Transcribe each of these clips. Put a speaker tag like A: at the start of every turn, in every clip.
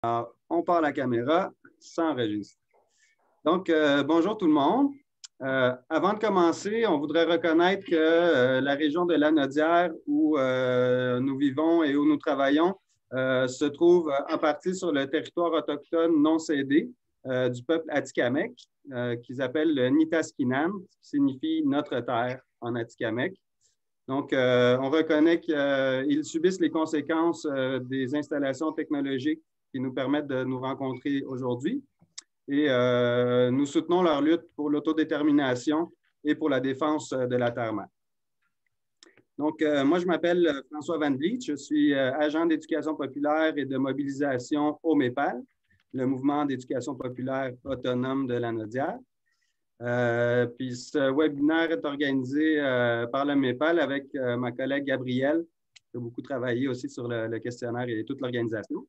A: Alors, on part la caméra, ça enregistre. Donc, bonjour tout le monde. Avant de commencer, on voudrait reconnaître que la région de Lanaudière où nous vivons et où nous travaillons se trouve en partie sur le territoire autochtone non cédé du peuple Atikamekw, qu'ils appellent le Nitaskinan, qui signifie notre terre en Atikamekw. Donc, on reconnaît qu'ils subissent les conséquences des installations technologiques qui nous permettent de nous rencontrer aujourd'hui. Et nous soutenons leur lutte pour l'autodétermination et pour la défense de la terre-mère. Donc, moi, je m'appelle François Van Vliet. Je suis agent d'éducation populaire et de mobilisation au MEPAL, le mouvement d'éducation populaire autonome de Lanaudière. Puis ce webinaire est organisé par le MEPAL avec ma collègue Gabrielle, qui a beaucoup travaillé aussi sur le questionnaire et toute l'organisation.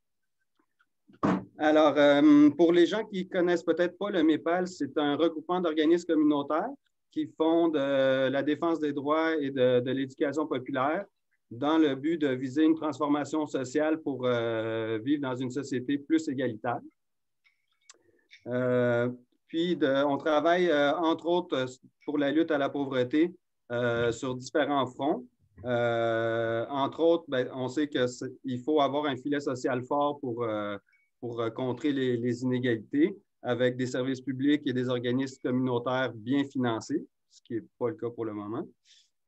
A: Alors, pour les gens qui ne connaissent peut-être pas le MEPAL, c'est un regroupement d'organismes communautaires qui font de la défense des droits et de l'éducation populaire dans le but de viser une transformation sociale pour vivre dans une société plus égalitaire. Puis, on travaille, entre autres, pour la lutte à la pauvreté sur différents fronts. Entre autres, on sait qu'il faut avoir un filet social fort pour contrer les inégalités avec des services publics et des organismes communautaires bien financés, ce qui n'est pas le cas pour le moment.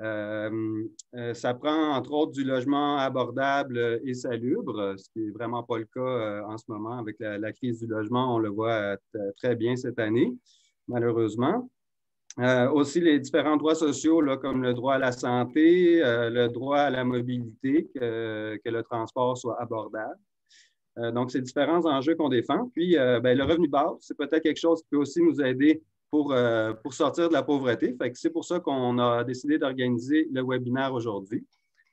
A: Ça prend, entre autres, du logement abordable et salubre, ce qui n'est vraiment pas le cas en ce moment avec la crise du logement. On le voit très bien cette année, malheureusement. Aussi, les différents droits sociaux, là, comme le droit à la santé, le droit à la mobilité, que le transport soit abordable. Donc, c'est différents enjeux qu'on défend. Puis, le revenu de base, c'est peut-être quelque chose qui peut aussi nous aider pour sortir de la pauvreté. Fait que c'est pour ça qu'on a décidé d'organiser le webinaire aujourd'hui.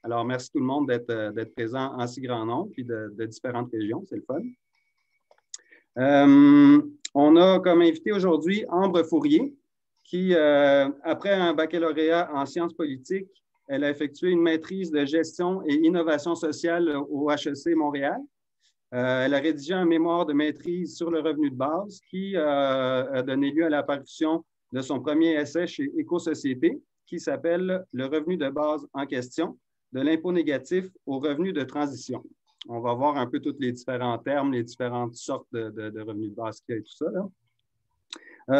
A: Alors, merci tout le monde d'être présent en si grand nombre, puis de différentes régions. C'est le fun. On a comme invité aujourd'hui Ambre Fourier, qui, après un baccalauréat en sciences politiques, elle a effectué une maîtrise de gestion et innovation sociale au HEC Montréal. Elle a rédigé un mémoire de maîtrise sur le revenu de base qui a donné lieu à l'apparition de son premier essai chez Éco-Société qui s'appelle « Le revenu de base en question, de l'impôt négatif au revenu de transition ». On va voir un peu tous les différents termes, les différentes sortes de revenus de base qu'il y a et tout ça, là.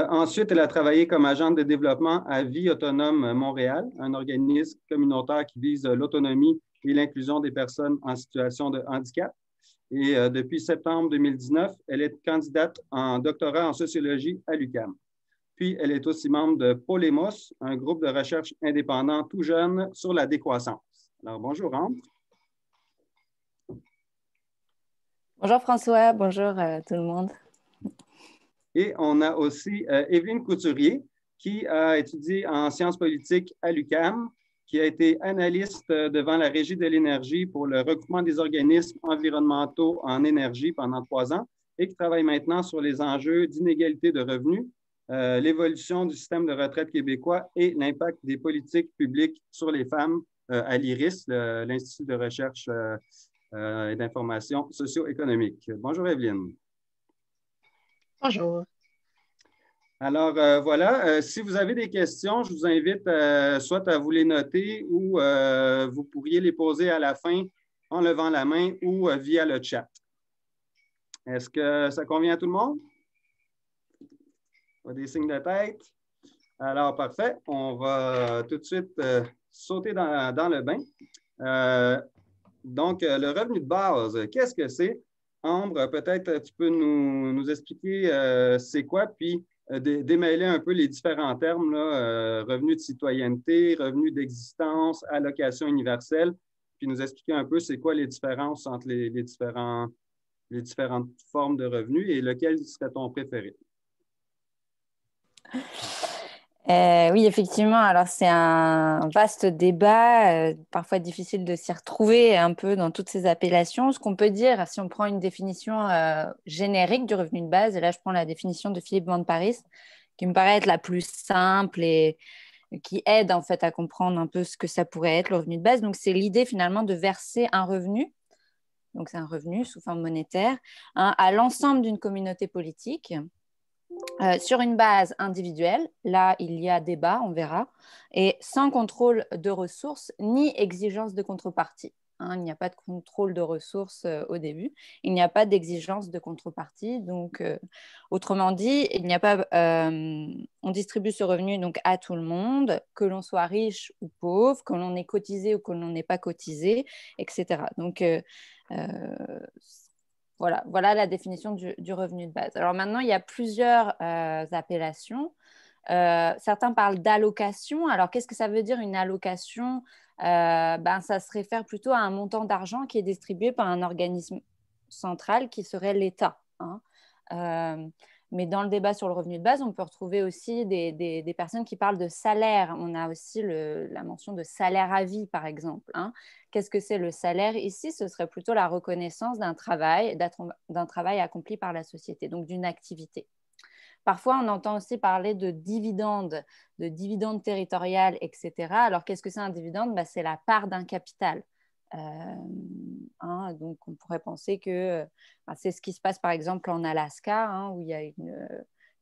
A: Ensuite, elle a travaillé comme agente de développement à Vie autonome Montréal, un organisme communautaire qui vise l'autonomie et l'inclusion des personnes en situation de handicap. Et depuis septembre 2019, elle est candidate en doctorat en sociologie à l'UQAM. Puis, elle est aussi membre de Polemos, un groupe de recherche indépendant tout jeune sur la décroissance. Alors, bonjour, Ambre.
B: Bonjour, François. Bonjour tout le monde.
A: Et on a aussi Évelyne Couturier, qui a étudié en sciences politiques à l'UQAM, qui a été analyste devant la Régie de l'énergie pour le regroupement des organismes environnementaux en énergie pendant 3 ans et qui travaille maintenant sur les enjeux d'inégalité de revenus, l'évolution du système de retraite québécois et l'impact des politiques publiques sur les femmes à l'IRIS, l'Institut de recherche et d'information socio-économique. Bonjour, Évelyne.
C: Bonjour.
A: Alors, voilà, si vous avez des questions, je vous invite soit à vous les noter ou vous pourriez les poser à la fin en levant la main ou via le chat. Est-ce que ça convient à tout le monde? Des signes de tête? Alors, parfait. On va tout de suite sauter dans le bain. Donc, le revenu de base, qu'est-ce que c'est? Ambre, peut-être tu peux nous expliquer c'est quoi, puis démêler un peu les différents termes, là, revenu de citoyenneté, revenu d'existence, allocation universelle, puis nous expliquer un peu c'est quoi les différences entre les différentes formes de revenus et lequel serait ton préféré?
B: Oui, effectivement. Alors, c'est un vaste débat, parfois difficile de s'y retrouver un peu dans toutes ces appellations. Ce qu'on peut dire, si on prend une définition générique du revenu de base, et là, je prends la définition de Philippe Van Parijs, qui me paraît être la plus simple et qui aide en fait à comprendre un peu ce que ça pourrait être, le revenu de base. Donc, c'est l'idée finalement de verser un revenu donc c'est un revenu sous forme monétaire, hein, à l'ensemble d'une communauté politique sur une base individuelle. Là, il y a débat, on verra, et sans contrôle de ressources ni exigence de contrepartie. Hein, il n'y a pas de contrôle de ressources au début, il n'y a pas d'exigence de contrepartie. Donc, autrement dit, il n'y a pas, on distribue ce revenu donc à tout le monde, que l'on soit riche ou pauvre, que l'on ait cotisé ou que l'on n'ait pas cotisé, etc. Donc, voilà la définition du revenu de base. Alors maintenant, il y a plusieurs appellations. Certains parlent d'allocation. Alors, qu'est-ce que ça veut dire une allocation? Ça se réfère plutôt à un montant d'argent qui est distribué par un organisme central qui serait l'État. Hein. Mais dans le débat sur le revenu de base, on peut retrouver aussi des personnes qui parlent de salaire. On a aussi la mention de salaire à vie, par exemple. Hein. Qu'est-ce que c'est le salaire? Ici, ce serait plutôt la reconnaissance d'un travail accompli par la société, donc d'une activité. Parfois, on entend aussi parler de dividendes territoriales, etc. Alors, qu'est-ce que c'est un dividende? C'est la part d'un capital. Donc, on pourrait penser que c'est ce qui se passe, par exemple, en Alaska, hein, où il y a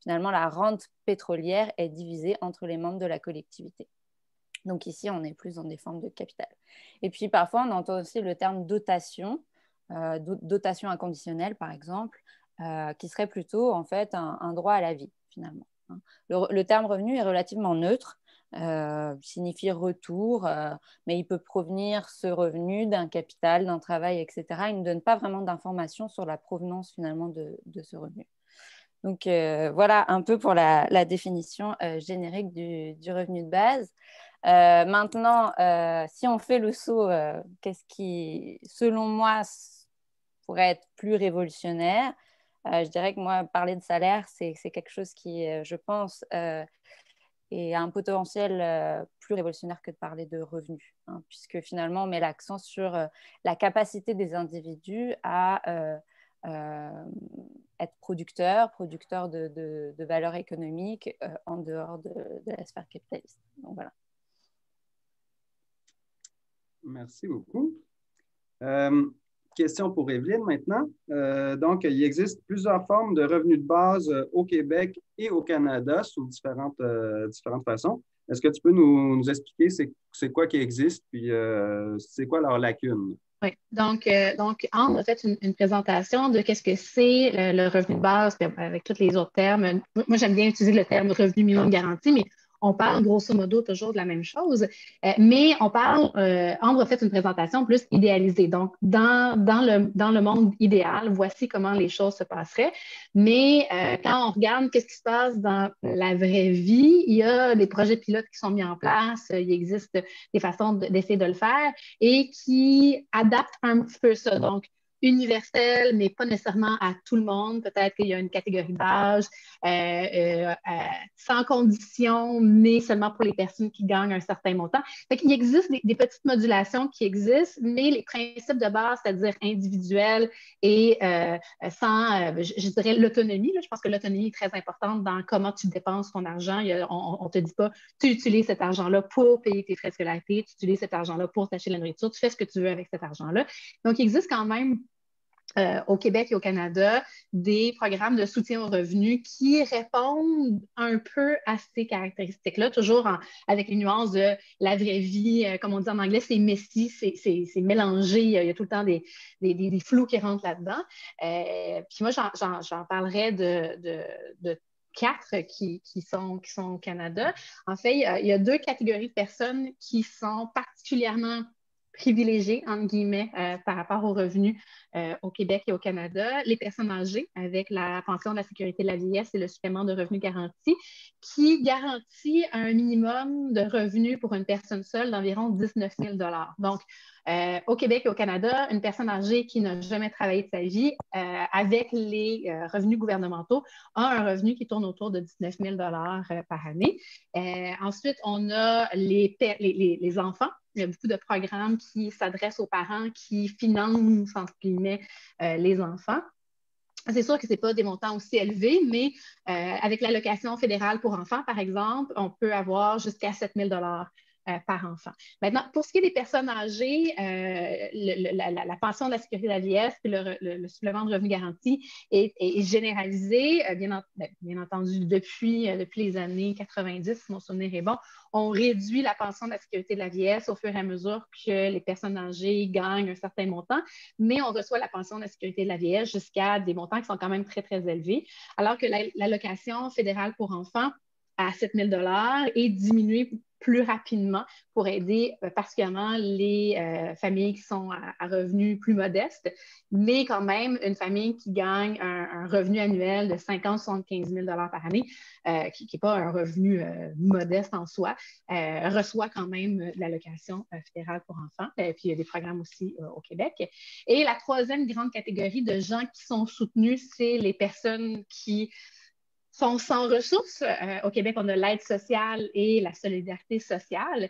B: finalement, la rente pétrolière est divisée entre les membres de la collectivité. Donc, ici, on est plus dans des formes de capital. Et puis, parfois, on entend aussi le terme dotation, dotation inconditionnelle, par exemple, qui serait plutôt en fait un droit à la vie finalement. Le terme revenu est relativement neutre, signifie retour, mais il peut provenir ce revenu d'un capital, d'un travail, etc. Il ne donne pas vraiment d'informations sur la provenance finalement de ce revenu. Donc voilà un peu pour la définition générique du revenu de base. Maintenant, si on fait le saut, qu'est-ce qui, selon moi, pourrait être plus révolutionnaire? Je dirais que moi, parler de salaire, c'est quelque chose qui, je pense, est un potentiel plus révolutionnaire que de parler de revenus, hein, puisque finalement, on met l'accent sur la capacité des individus à être producteurs de valeur économique en dehors de la sphère capitaliste. Donc, voilà.
A: Merci beaucoup. Question pour Evelyne maintenant. Donc, il existe plusieurs formes de revenus de base au Québec et au Canada sous différentes façons. Est-ce que tu peux nous expliquer c'est quoi qui existe, puis c'est quoi leur lacune?
C: Oui, donc Ambre a fait une présentation de qu'est-ce que c'est le revenu de base, puis avec tous les autres termes. Moi, j'aime bien utiliser le terme revenu minimum garanti, mais on parle grosso modo toujours de la même chose. Mais Ambre a fait une présentation plus idéalisée. Donc, dans le monde idéal, voici comment les choses se passeraient. Mais quand on regarde qu'est-ce qui se passe dans la vraie vie, il y a des projets pilotes qui sont mis en place, il existe des façons d'essayer de le faire et qui adaptent un petit peu ça. Donc, universel, mais pas nécessairement à tout le monde. Peut-être qu'il y a une catégorie d'âge sans condition, mais seulement pour les personnes qui gagnent un certain montant. Fait qu'il existe des petites modulations qui existent, mais les principes de base, c'est-à-dire individuels et sans, je dirais, l'autonomie. Je pense que l'autonomie est très importante dans comment tu dépenses ton argent. On ne te dit pas, tu utilises cet argent-là pour payer tes frais de scolarité, tu utilises cet argent-là pour t'acheter la nourriture, tu fais ce que tu veux avec cet argent-là. Donc, il existe quand même au Québec et au Canada, des programmes de soutien aux revenus qui répondent un peu à ces caractéristiques-là, toujours avec les nuances de la vraie vie. Comme on dit en anglais, c'est messy, c'est mélangé. Il y a tout le temps des flous qui rentrent là-dedans. Puis moi, j'en parlerais de quatre qui sont au Canada. En fait, il y a deux catégories de personnes qui sont particulièrement privilégiés, entre guillemets, par rapport aux revenus au Québec et au Canada. Les personnes âgées avec la pension de la sécurité de la vieillesse et le supplément de revenus garanti qui garantit un minimum de revenus pour une personne seule d'environ 19 000 $. Donc, au Québec et au Canada, une personne âgée qui n'a jamais travaillé de sa vie avec les revenus gouvernementaux a un revenu qui tourne autour de 19 000 $ par année. Ensuite, on a les enfants. Il y a beaucoup de programmes qui s'adressent aux parents qui financent, entre guillemets, les enfants. C'est sûr que ce n'est pas des montants aussi élevés, mais avec l'allocation fédérale pour enfants, par exemple, on peut avoir jusqu'à 7 000 $ par enfant. Maintenant, pour ce qui est des personnes âgées, la pension de la sécurité de la vieillesse et le supplément de revenu garanti est généralisé, bien entendu, depuis les années 90, si mon souvenir est bon. On réduit la pension de la sécurité de la vieillesse au fur et à mesure que les personnes âgées gagnent un certain montant, mais on reçoit la pension de la sécurité de la vieillesse jusqu'à des montants qui sont quand même très, très élevés, alors que l'allocation fédérale pour enfants à 7 000 $ est diminuée plus rapidement pour aider particulièrement les familles qui sont à revenus plus modestes, mais quand même une famille qui gagne un revenu annuel de 50-75 000 $ par année, qui n'est pas un revenu modeste en soi, reçoit quand même l'allocation fédérale pour enfants. Puis il y a des programmes aussi au Québec. Et la troisième grande catégorie de gens qui sont soutenus, c'est les personnes qui sont sans ressources. Au Québec, on a l'aide sociale et la solidarité sociale.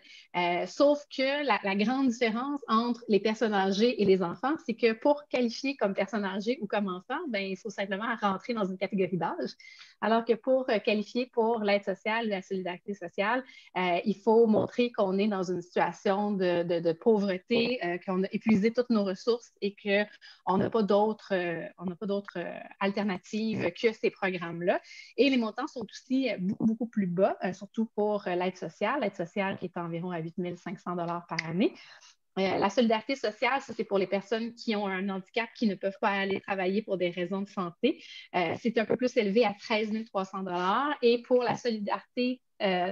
C: Sauf que la grande différence entre les personnes âgées et les enfants, c'est que pour qualifier comme personne âgée ou comme enfant, ben, il faut simplement rentrer dans une catégorie d'âge. Alors que pour qualifier pour l'aide sociale et la solidarité sociale, il faut montrer qu'on est dans une situation de pauvreté, qu'on a épuisé toutes nos ressources et qu'on n'a pas d'autres alternatives que ces programmes-là. Et les montants sont aussi beaucoup, beaucoup plus bas, surtout pour l'aide sociale qui est environ à 8 500 $ par année. La solidarité sociale, ça, c'est pour les personnes qui ont un handicap qui ne peuvent pas aller travailler pour des raisons de santé. C'est un peu plus élevé à 13 300 $. Et pour la solidarité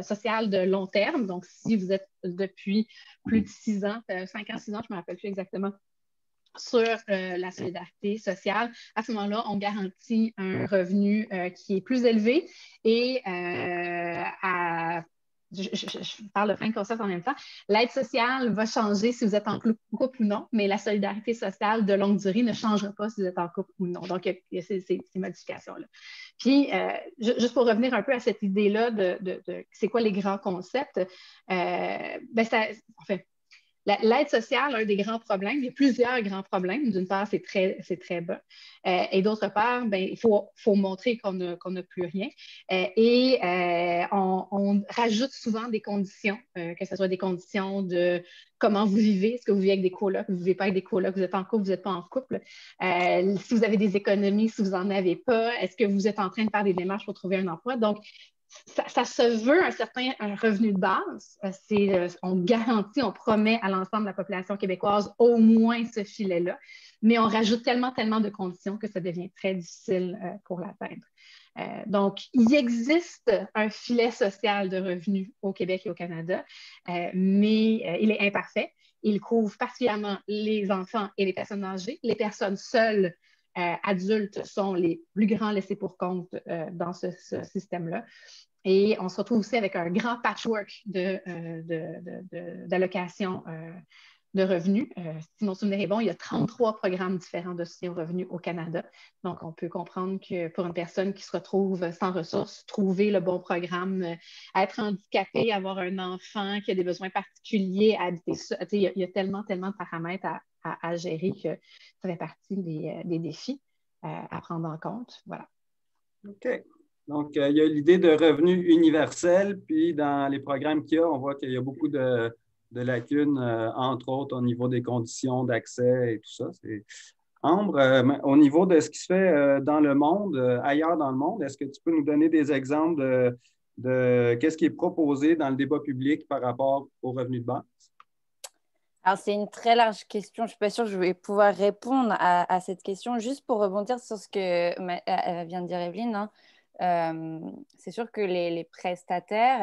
C: sociale de long terme, donc si vous êtes depuis plus de 6 ans, 5 ans, 6 ans, je ne me rappelle plus exactement, sur la solidarité sociale, à ce moment-là, on garantit un revenu qui est plus élevé et je parle de plein de concepts en même temps. L'aide sociale va changer si vous êtes en couple ou non, mais la solidarité sociale de longue durée ne changera pas si vous êtes en couple ou non. Donc, il y a ces modifications-là. Puis, juste pour revenir un peu à cette idée-là de c'est quoi les grands concepts, l'aide sociale, un des grands problèmes, il y a plusieurs grands problèmes. D'une part, c'est très bas. Et d'autre part, il faut montrer qu'on n'a plus rien. On rajoute souvent des conditions, que ce soit des conditions de comment vous vivez. Est-ce que vous vivez avec des colocs? Vous ne vivez pas avec des colocs? Vous êtes en couple? Vous n'êtes pas en couple? Si vous avez des économies, si vous n'en avez pas, est-ce que vous êtes en train de faire des démarches pour trouver un emploi? Donc, ça se veut un revenu de base. On garantit, on promet à l'ensemble de la population québécoise au moins ce filet-là, mais on rajoute tellement de conditions que ça devient très difficile pour l'atteindre. Donc, il existe un filet social de revenus au Québec et au Canada, mais il est imparfait. Il couvre particulièrement les enfants et les personnes âgées. Les personnes seules adultes sont les plus grands laissés pour compte dans ce système-là. Et on se retrouve aussi avec un grand patchwork d'allocations de revenus. Si mon souvenir est bon, il y a 33 programmes différents de soutien aux revenus au Canada. Donc, on peut comprendre que pour une personne qui se retrouve sans ressources, trouver le bon programme, être handicapé, avoir un enfant qui a des besoins particuliers, habiter ça, il y a tellement de paramètres à gérer que ça fait partie des défis à prendre en compte. Voilà.
A: OK. Donc, il y a l'idée de revenu universel, puis dans les programmes qu'il y a, on voit qu'il y a beaucoup de lacunes, entre autres au niveau des conditions d'accès et tout ça. Ambre, au niveau de ce qui se fait dans le monde, ailleurs dans le monde, est-ce que tu peux nous donner des exemples de qu'est-ce qui est proposé dans le débat public par rapport au revenu de base?
B: Alors, c'est une très large question. Je ne suis pas sûre que je vais pouvoir répondre à cette question. Juste pour rebondir sur ce que vient de dire Evelyne, hein. C'est sûr que les prestataires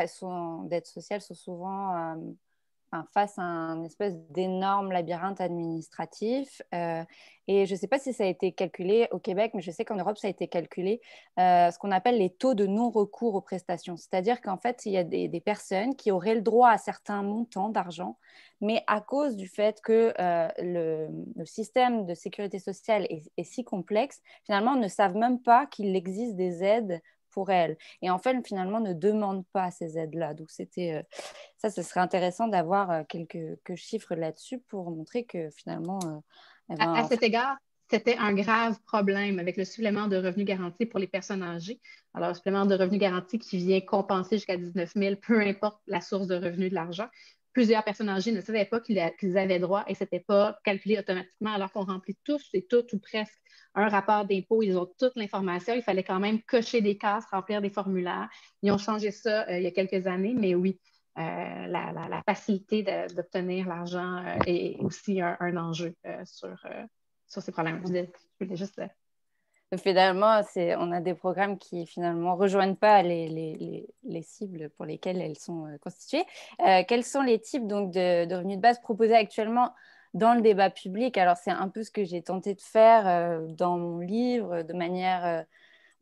B: d'aide sociale sont souvent face à un espèce d'énorme labyrinthe administratif. Et je ne sais pas si ça a été calculé au Québec, mais je sais qu'en Europe, ça a été calculé, ce qu'on appelle les taux de non-recours aux prestations. C'est-à-dire qu'en fait, il y a des personnes qui auraient le droit à certains montants d'argent, mais à cause du fait que le système de sécurité sociale est si complexe, finalement, ne savent même pas qu'il existe des aides pour elles. Et en fait, finalement, ne demandent pas ces aides-là. Donc, ça, ce serait intéressant d'avoir quelques chiffres là-dessus pour montrer que finalement...
C: À cet égard, c'était un grave problème avec le supplément de revenu garanti pour les personnes âgées. Alors, le supplément de revenu garanti qui vient compenser jusqu'à 19 000, peu importe la source de revenu de l'argent. plusieurs personnes âgées ne savaient pas qu'ils avaient droit et ce n'était pas calculé automatiquement, alors qu'on remplit tous et toutes ou presque un rapport d'impôt. Ils ont toute l'information. Il fallait quand même cocher des cases, remplir des formulaires. Ils ont changé ça il y a quelques années, mais oui, la facilité d'obtenir l'argent est aussi un enjeu sur ces problèmes. Je voulais juste...
B: Finalement, on a des programmes qui finalement rejoignent pas les cibles pour lesquelles elles sont constituées. Quels sont les types donc, de revenus de base proposés actuellement dans le débat public? Alors, c'est un peu ce que j'ai tenté de faire dans mon livre, de manière...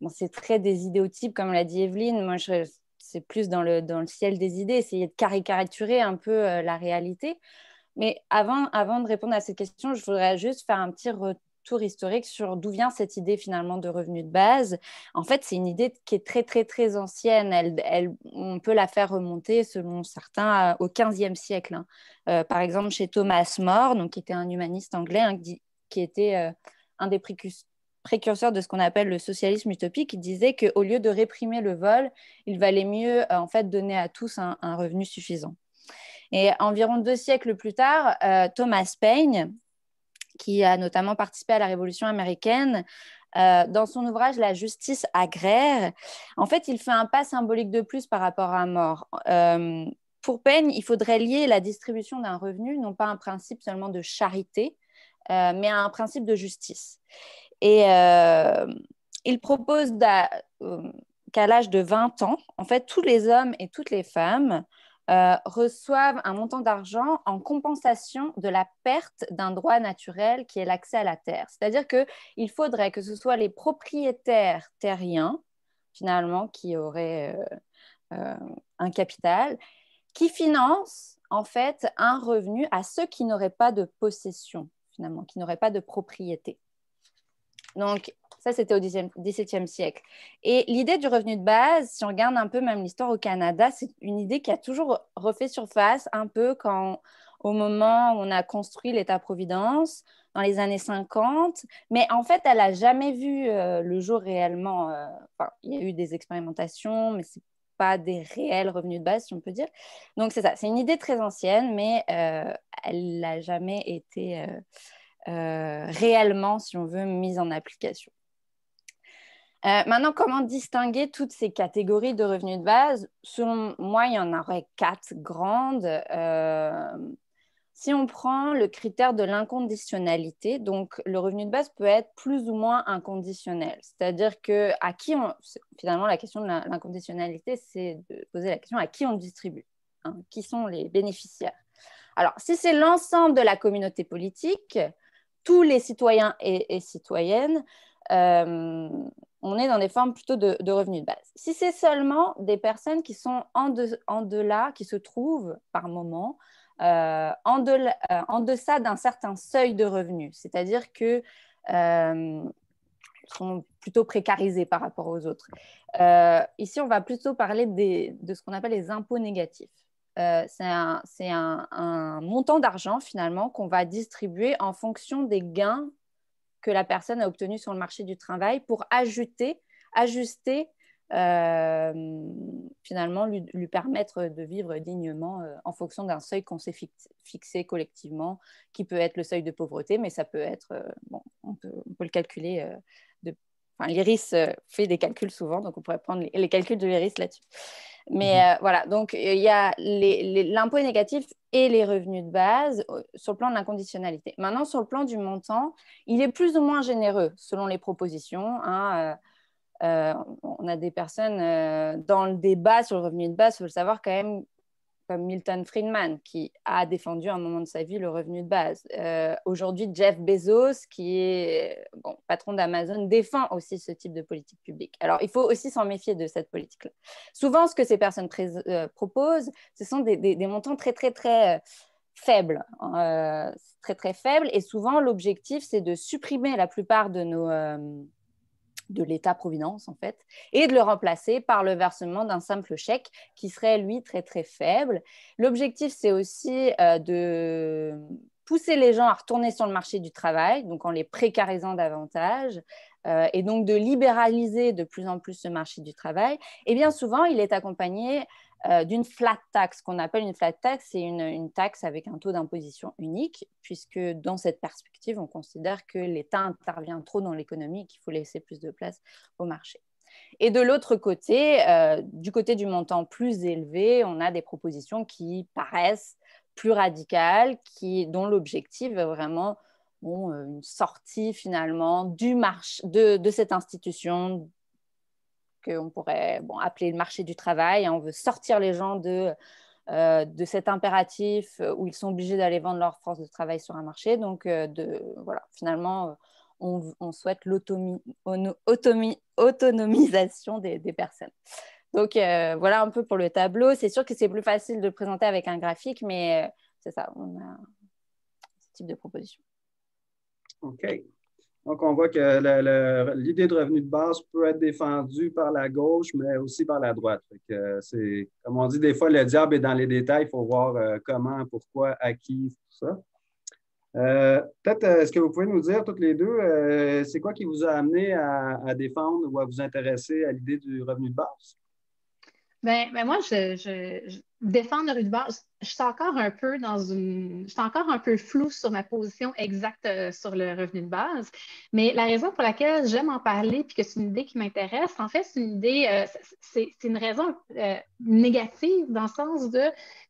B: bon, c'est très des idéotypes, comme l'a dit Evelyne. Moi, c'est plus dans le ciel des idées, essayer de caricaturer un peu la réalité. Mais avant de répondre à cette question, je voudrais juste faire un petit retour historique sur d'où vient cette idée finalement de revenu de base. En fait, c'est une idée qui est très, très, très ancienne. On peut la faire remonter, selon certains, au XVe siècle. Hein. Par exemple, chez Thomas More, donc, qui était un humaniste anglais, hein, qui était un des précurseurs de ce qu'on appelle le socialisme utopique, qui disait qu'au lieu de réprimer le vol, il valait mieux en fait, donner à tous un revenu suffisant. Et environ 2 siècles plus tard, Thomas Paine, qui a notamment participé à la Révolution américaine, dans son ouvrage « La justice agraire », en fait, il fait un pas symbolique de plus par rapport à More. Pour Paine, il faudrait lier la distribution d'un revenu, non pas à un principe seulement de charité, mais à un principe de justice. Et il propose qu'à l'âge de 20 ans, en fait, tous les hommes et toutes les femmes reçoivent un montant d'argent en compensation de la perte d'un droit naturel qui est l'accès à la terre. C'est-à-dire qu'il faudrait que ce soit les propriétaires terriens, finalement, qui auraient un capital, qui financent en fait un revenu à ceux qui n'auraient pas de possession, finalement, qui n'auraient pas de propriété. Donc, ça, c'était au XVIIe siècle. Et l'idée du revenu de base, si on regarde un peu même l'histoire au Canada, c'est une idée qui a toujours refait surface un peu au moment où on a construit l'État-providence, dans les années 50. Mais en fait, elle n'a jamais vu le jour réellement. Il y a eu des expérimentations, mais ce n'est pas des réels revenus de base, si on peut dire. Donc, c'est ça. C'est une idée très ancienne, mais elle n'a jamais été... réellement, si on veut, mise en application. Maintenant, comment distinguer toutes ces catégories de revenus de base? Selon moi, il y en aurait 4 grandes. Si on prend le critère de l'inconditionnalité, donc le revenu de base peut être plus ou moins inconditionnel. C'est-à-dire que finalement, la question de l'inconditionnalité, c'est de poser la question à qui on distribue, hein, qui sont les bénéficiaires. Alors, si c'est l'ensemble de la communauté politique, tous les citoyens et citoyennes, on est dans des formes plutôt de revenus de base. Si c'est seulement des personnes qui sont en delà, qui se trouvent par moment en deçà d'un certain seuil de revenus, c'est-à-dire que sont plutôt précarisés par rapport aux autres. Ici, on va plutôt parler de ce qu'on appelle les impôts négatifs. C'est un montant d'argent finalement qu'on va distribuer en fonction des gains que la personne a obtenus sur le marché du travail pour ajuster finalement lui permettre de vivre dignement en fonction d'un seuil qu'on s'est fixé collectivement, qui peut être le seuil de pauvreté, mais ça peut être, on peut le calculer. L'IRIS fait des calculs souvent, donc on pourrait prendre les calculs de l'IRIS là-dessus. Mais voilà, donc il y a l'impôt négatif et les revenus de base sur le plan de l'inconditionnalité. Maintenant, sur le plan du montant, il est plus ou moins généreux selon les propositions. On a des personnes dans le débat sur le revenu de base, il faut le savoir quand même, comme Milton Friedman, qui a défendu à un moment de sa vie le revenu de base. Aujourd'hui, Jeff Bezos, qui est patron d'Amazon, défend aussi ce type de politique publique. Alors, il faut aussi s'en méfier de cette politique-là. Souvent, ce que ces personnes proposent, ce sont des montants très, très, très faibles. Très, très faibles. Et souvent, l'objectif, c'est de supprimer la plupart de l'État-providence, en fait, et de le remplacer par le versement d'un simple chèque qui serait, lui, très, très faible. L'objectif, c'est aussi de pousser les gens à retourner sur le marché du travail, donc en les précarisant davantage, et donc de libéraliser de plus en plus ce marché du travail. Et bien souvent, il est accompagné d'une flat tax. Ce qu'on appelle une flat tax, c'est une taxe avec un taux d'imposition unique, puisque dans cette perspective, on considère que l'État intervient trop dans l'économie et qu'il faut laisser plus de place au marché. Et de l'autre côté, du côté du montant plus élevé, on a des propositions qui paraissent plus radicales, dont l'objectif est vraiment une sortie finalement du marché, de cette institution qu'on pourrait appeler le marché du travail. On veut sortir les gens de cet impératif où ils sont obligés d'aller vendre leur force de travail sur un marché. Donc, finalement, on souhaite l'autonomisation des personnes. Donc, voilà un peu pour le tableau. C'est sûr que c'est plus facile de le présenter avec un graphique, mais c'est ça, on a ce type de proposition.
A: OK. Donc, on voit que l'idée de revenu de base peut être défendue par la gauche, mais aussi par la droite. C'est, comme on dit, des fois, le diable est dans les détails. Il faut voir comment, pourquoi, à qui, tout ça. Peut-être, est-ce que vous pouvez nous dire, toutes les deux, c'est quoi qui vous a amené à défendre ou à vous intéresser à l'idée du revenu de base?
C: Ben moi, je défendre le revenu de base, je suis encore un peu je suis encore un peu floue sur ma position exacte sur le revenu de base. Mais la raison pour laquelle j'aime en parler puis que c'est une idée qui m'intéresse, en fait, c'est une idée, c'est une raison négative dans le sens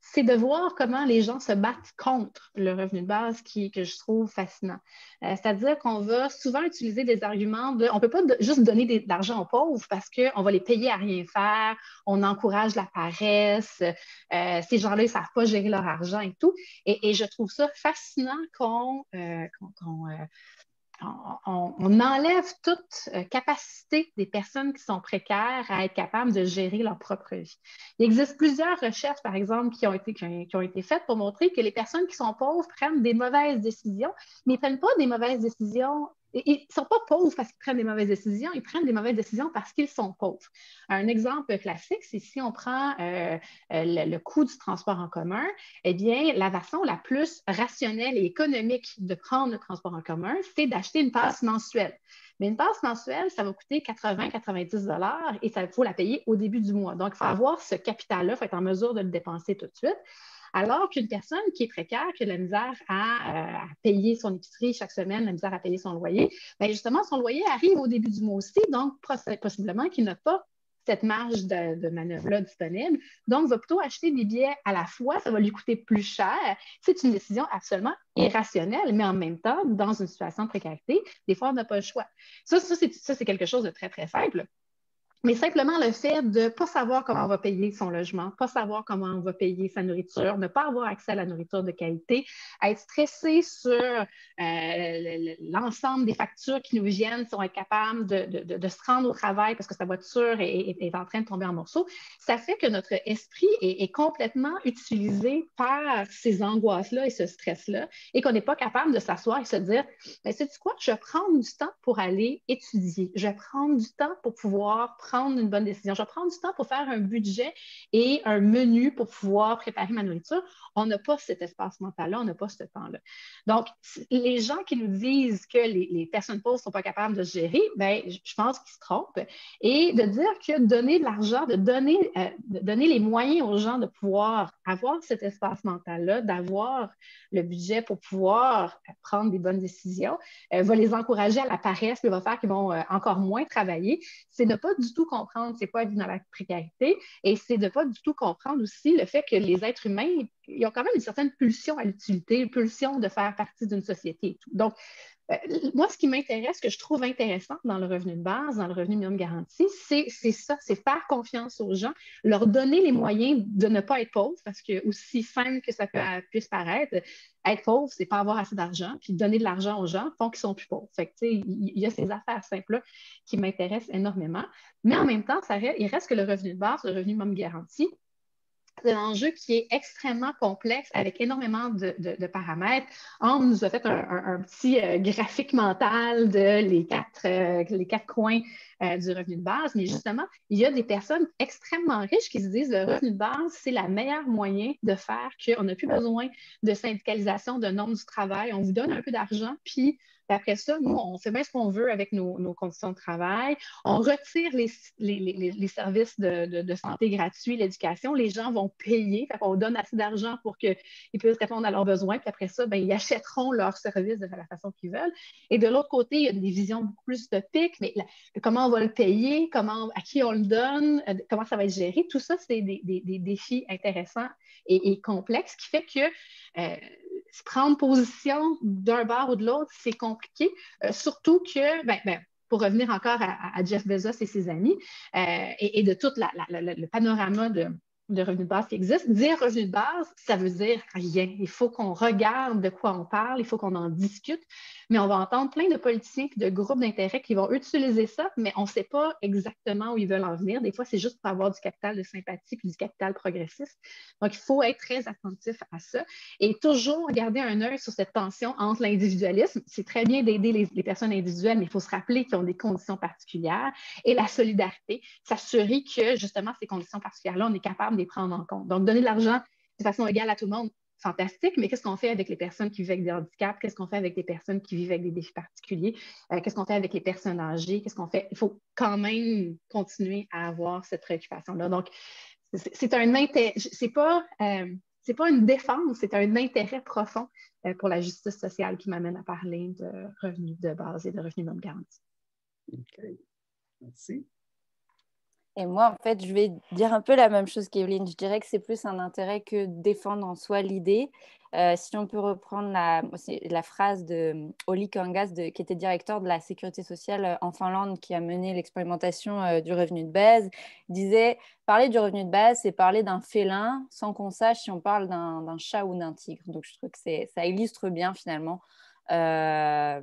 C: c'est de voir comment les gens se battent contre le revenu de base que je trouve fascinant. C'est-à-dire qu'on va souvent utiliser des arguments on ne peut pas juste donner de l'argent aux pauvres parce qu'on va les payer à rien faire, on encourage la paresse, ces gens-là, ils ne savent pas gérer leur argent et tout. Et je trouve ça fascinant qu'on enlève toute capacité des personnes qui sont précaires à être capables de gérer leur propre vie. Il existe plusieurs recherches, par exemple, qui ont été faites pour montrer que les personnes qui sont pauvres prennent des mauvaises décisions, mais ils ne prennent pas des mauvaises décisions. Ils ne sont pas pauvres parce qu'ils prennent des mauvaises décisions, ils prennent des mauvaises décisions parce qu'ils sont pauvres. Un exemple classique, c'est si on prend le coût du transport en commun, eh bien, la façon la plus rationnelle et économique de prendre le transport en commun, c'est d'acheter une passe mensuelle. Mais une passe mensuelle, ça va coûter 80-90 $ et il faut la payer au début du mois. Donc, il faut avoir ce capital-là, il faut être en mesure de le dépenser tout de suite. Alors qu'une personne qui est précaire, qui a de la misère à payer son épicerie chaque semaine, la misère à payer son loyer, bien justement, son loyer arrive au début du mois aussi, donc possiblement qu'il n'a pas cette marge de manœuvre-là disponible. Donc, va plutôt acheter des billets à la fois, ça va lui coûter plus cher. C'est une décision absolument irrationnelle, mais en même temps, dans une situation de précarité, des fois, on n'a pas le choix. Ça, c'est quelque chose de très, très simple. Mais simplement le fait de ne pas savoir comment on va payer son logement, pas savoir comment on va payer sa nourriture, ne pas avoir accès à la nourriture de qualité, être stressé sur l'ensemble des factures qui nous viennent, si on est capable de se rendre au travail parce que sa voiture est en train de tomber en morceaux, ça fait que notre esprit est complètement utilisé par ces angoisses-là et ce stress-là et qu'on n'est pas capable de s'asseoir et se dire, ben, sais-tu quoi, je vais prendre du temps pour aller étudier, je vais prendre du temps pour pouvoir prendre une bonne décision. Je vais prendre du temps pour faire un budget et un menu pour pouvoir préparer ma nourriture. On n'a pas cet espace mental-là, on n'a pas ce temps-là. Donc, les gens qui nous disent que les personnes pauvres ne sont pas capables de se gérer, bien, je pense qu'ils se trompent. Et de dire que donner de l'argent, de donner les moyens aux gens de pouvoir avoir cet espace mental-là, d'avoir le budget pour pouvoir prendre des bonnes décisions, va les encourager à la paresse, puis va faire qu'ils vont encore moins travailler. C'est ne pas du tout comprendre c'est quoi vivre dans la précarité et c'est de ne pas du tout comprendre aussi le fait que les êtres humains, ils ont quand même une certaine pulsion à l'utilité, une pulsion de faire partie d'une société et tout. Donc, moi, ce qui m'intéresse, ce que je trouve intéressant dans le revenu de base, dans le revenu minimum garanti, c'est ça, c'est faire confiance aux gens, leur donner les moyens de ne pas être pauvres, parce que aussi simple que ça puisse paraître, être pauvre, c'est pas avoir assez d'argent, puis donner de l'argent aux gens font qu'ils sont plus pauvres. Fait que, tu sais, il y a ces affaires simples-là qui m'intéressent énormément, mais en même temps, il reste que le revenu de base, le revenu minimum garanti, c'est un enjeu qui est extrêmement complexe avec énormément de paramètres. On nous a fait un petit graphique mental de les quatre coins du revenu de base, mais justement, il y a des personnes extrêmement riches qui se disent le revenu de base, c'est le meilleur moyen de faire qu'on n'a plus besoin de syndicalisation, de normes du travail. On vous donne un peu d'argent, puis après ça, nous, on fait bien ce qu'on veut avec nos conditions de travail. On retire les services de santé gratuits, l'éducation. Les gens vont payer. On donne assez d'argent pour qu'ils puissent répondre à leurs besoins. Puis après ça, ils achèteront leurs services de la façon qu'ils veulent. Et de l'autre côté, il y a des visions beaucoup plus utopiques. Mais comment on va le payer, à qui on le donne, comment ça va être géré. Tout ça, c'est des défis intéressants et complexes qui fait que prendre position d'un bord ou de l'autre, c'est compliqué. Surtout que, pour revenir encore à Jeff Bezos et ses amis, et de tout le panorama de revenus de base qui existe, dire revenu de base, ça veut dire rien. Il faut qu'on regarde de quoi on parle, il faut qu'on en discute, mais on va entendre plein de politiciens et de groupes d'intérêt qui vont utiliser ça, mais on ne sait pas exactement où ils veulent en venir. Des fois, c'est juste pour avoir du capital de sympathie puis du capital progressiste. Donc, il faut être très attentif à ça et toujours garder un œil sur cette tension entre l'individualisme. C'est très bien d'aider les personnes individuelles, mais il faut se rappeler qu'ils ont des conditions particulières, et la solidarité, s'assurer que, justement, ces conditions particulières-là, on est capable de les prendre en compte. Donc, donner de l'argent de façon égale à tout le monde, fantastique, mais qu'est-ce qu'on fait avec les personnes qui vivent avec des handicaps? Qu'est-ce qu'on fait avec les personnes qui vivent avec des défis particuliers? Qu'est-ce qu'on fait avec les personnes âgées? Qu'est-ce qu'on fait? Il faut quand même continuer à avoir cette préoccupation-là. Donc, c'est un intérêt, c'est pas une défense, c'est un intérêt profond pour la justice sociale qui m'amène à parler de revenus de base et de revenus minimum garanti.
A: OK. Merci.
B: Et moi, en fait, je vais dire un peu la même chose qu'Evelyne. Je dirais que c'est plus un intérêt que défendre en soi l'idée. Si on peut reprendre la phrase de Olli Kangas, qui était directeur de la sécurité sociale en Finlande, qui a mené l'expérimentation du revenu de base, disait « Parler du revenu de base, c'est parler d'un félin sans qu'on sache si on parle d'un chat ou d'un tigre ». Donc, je trouve que ça illustre bien, finalement, en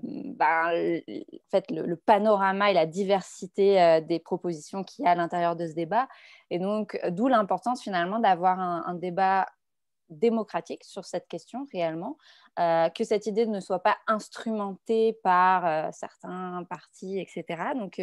B: fait, le panorama et la diversité des propositions qu'il y a à l'intérieur de ce débat. Et donc, d'où l'importance finalement d'avoir un débat démocratique sur cette question réellement, que cette idée ne soit pas instrumentée par certains partis, etc. Donc,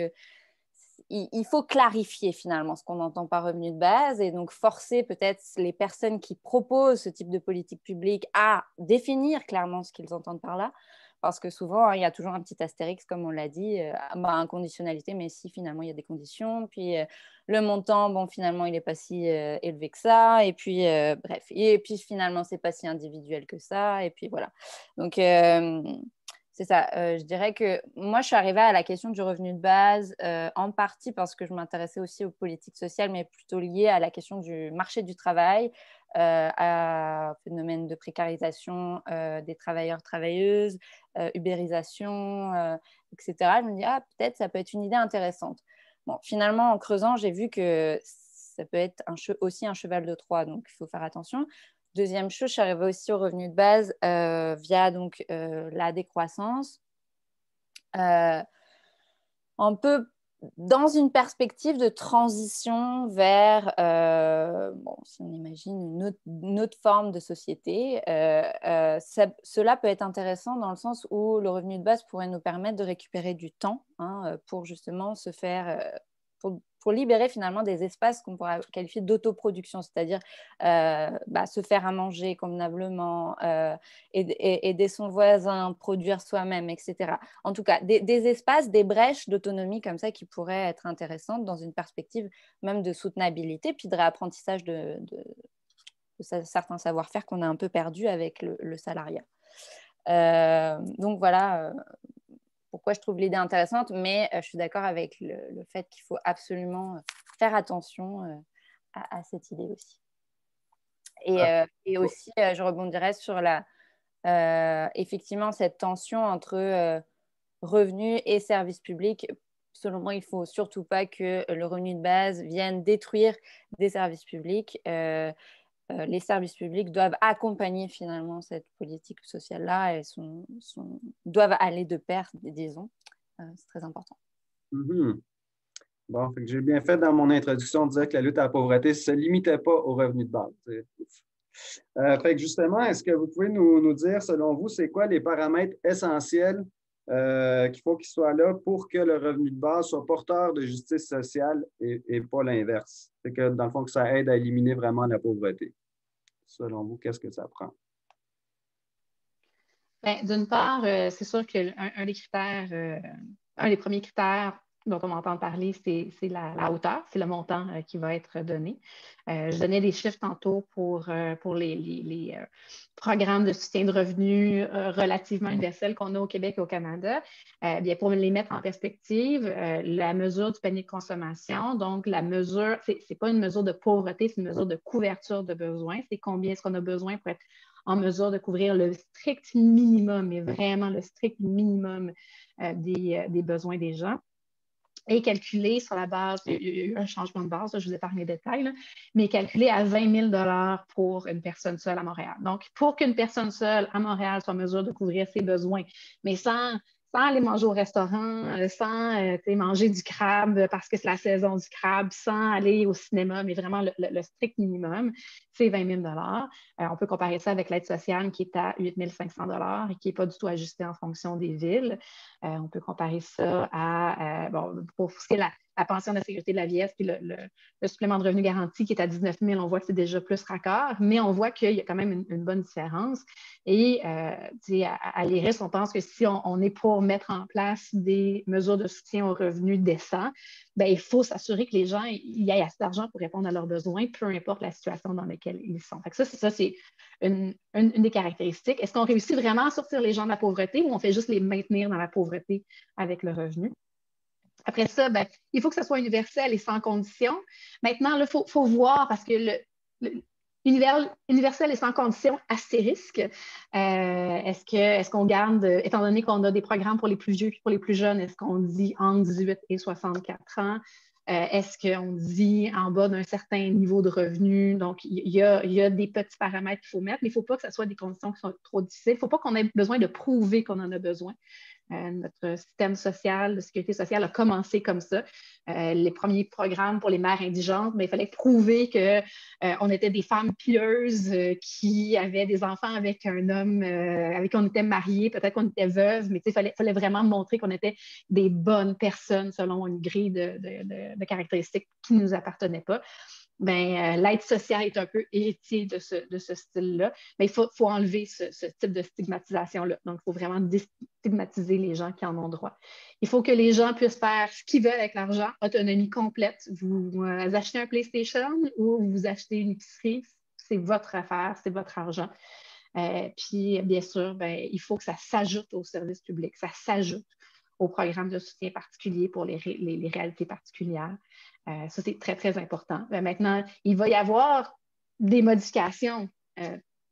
B: il faut clarifier finalement ce qu'on entend par revenu de base et donc forcer peut-être les personnes qui proposent ce type de politique publique à définir clairement ce qu'ils entendent par là, parce que souvent, il y a toujours un petit astérix, comme on l'a dit, inconditionnalité, mais si finalement il y a des conditions, puis le montant, bon, finalement, il n'est pas si élevé que ça, et puis bref, et puis finalement, c'est pas si individuel que ça, et puis voilà. Donc, c'est ça. Je dirais que moi, je suis arrivée à la question du revenu de base en partie parce que je m'intéressais aussi aux politiques sociales, mais plutôt liées à la question du marché du travail, à phénomène de précarisation des travailleurs, travailleuses, ubérisation, etc. Je me dis, peut-être ça peut être une idée intéressante. Bon, finalement, en creusant, j'ai vu que ça peut être aussi un cheval de Troie, donc il faut faire attention. Deuxième chose, je suis arrivée aussi au revenu de base via donc, la décroissance. Un peu dans une perspective de transition vers, si on imagine une autre forme de société, cela peut être intéressant dans le sens où le revenu de base pourrait nous permettre de récupérer du temps pour justement se faire... pour libérer finalement des espaces qu'on pourrait qualifier d'autoproduction, c'est-à-dire se faire à manger convenablement, aider son voisin, produire soi-même, etc. En tout cas, des espaces, des brèches d'autonomie comme ça qui pourraient être intéressantes dans une perspective même de soutenabilité, puis de réapprentissage de certains savoir-faire qu'on a un peu perdus avec le salariat. Donc voilà... pourquoi je trouve l'idée intéressante, mais je suis d'accord avec le fait qu'il faut absolument faire attention à cette idée aussi. Et aussi, je rebondirais sur effectivement cette tension entre revenus et services publics. Selon moi, il ne faut surtout pas que le revenu de base vienne détruire des services publics. Les services publics doivent accompagner finalement cette politique sociale-là et doivent aller de pair, disons. C'est très important.
A: Mm-hmm. Bon, fait que j'ai bien fait dans mon introduction de dire que la lutte à la pauvreté ne se limitait pas au revenu de base. Fait que justement, est-ce que vous pouvez nous dire, selon vous, c'est quoi les paramètres essentiels qu'il faut qu'il soit là pour que le revenu de base soit porteur de justice sociale et pas l'inverse. C'est que, dans le fond, que ça aide à éliminer vraiment la pauvreté. Selon vous, qu'est-ce que ça prend?
C: Ben, d'une part, c'est sûr qu'un des critères, un des premiers critères dont on va entendre parler, c'est la hauteur, c'est le montant qui va être donné. Je donnais des chiffres tantôt pour les programmes de soutien de revenus relativement universels qu'on a au Québec et au Canada. Bien, pour les mettre en perspective, la mesure du panier de consommation, donc la mesure, c'est pas une mesure de pauvreté, c'est une mesure de couverture de besoins. C'est combien est-ce qu'on a besoin pour être en mesure de couvrir le strict minimum, mais vraiment le strict minimum des besoins des gens, et calculé sur la base, il y a eu un changement de base, là, je vous épargne les détails, là, mais calculé à 20 000 $ pour une personne seule à Montréal. Donc, pour qu'une personne seule à Montréal soit en mesure de couvrir ses besoins, mais sans aller manger au restaurant, sans manger du crabe parce que c'est la saison du crabe, sans aller au cinéma, mais vraiment le strict minimum, c'est 20 000 $. On peut comparer ça avec l'aide sociale qui est à 8 500 $ et qui n'est pas du tout ajustée en fonction des villes. On peut comparer ça à, pour ce qui est la pension de la sécurité de la vieillesse, puis le supplément de revenu garanti qui est à 19 000, on voit que c'est déjà plus raccord, mais on voit qu'il y a quand même une bonne différence. Et à l'IRIS, on pense que si on est pour mettre en place des mesures de soutien aux revenus décents, bien, il faut s'assurer que les gens y aient assez d'argent pour répondre à leurs besoins, peu importe la situation dans laquelle ils sont. Fait que ça, c'est une des caractéristiques. Est-ce qu'on réussit vraiment à sortir les gens de la pauvreté ou on fait juste les maintenir dans la pauvreté avec le revenu? Après ça, ben, il faut que ça soit universel et sans condition. Maintenant, il faut voir parce que universel et sans condition, astérisque. Est-ce qu'on garde, étant donné qu'on a des programmes pour les plus vieux et pour les plus jeunes, est-ce qu'on dit entre 18 et 64 ans? Est-ce qu'on dit en bas d'un certain niveau de revenu? Donc, il y a des petits paramètres qu'il faut mettre, mais il ne faut pas que ce soit des conditions qui sont trop difficiles. Il ne faut pas qu'on ait besoin de prouver qu'on en a besoin. Notre système social, de sécurité sociale a commencé comme ça. Les premiers programmes pour les mères indigentes, mais il fallait prouver qu'on était des femmes pieuses qui avaient des enfants avec un homme avec qui on était mariés, peut-être qu'on était veuves, mais il fallait vraiment montrer qu'on était des bonnes personnes selon une grille de caractéristiques qui ne nous appartenaient pas. Ben, l'aide sociale est un peu héritier de ce style-là, mais il faut enlever ce type de stigmatisation-là. Donc, il faut vraiment déstigmatiser les gens qui en ont droit. Il faut que les gens puissent faire ce qu'ils veulent avec l'argent, autonomie complète. Vous achetez un PlayStation ou vous achetez une épicerie, c'est votre affaire, c'est votre argent. Puis, bien sûr, ben, il faut que ça s'ajoute aux services publics, ça s'ajoute aux programmes de soutien particuliers pour les réalités particulières. Ça, c'est très, très important. Maintenant, il va y avoir des modifications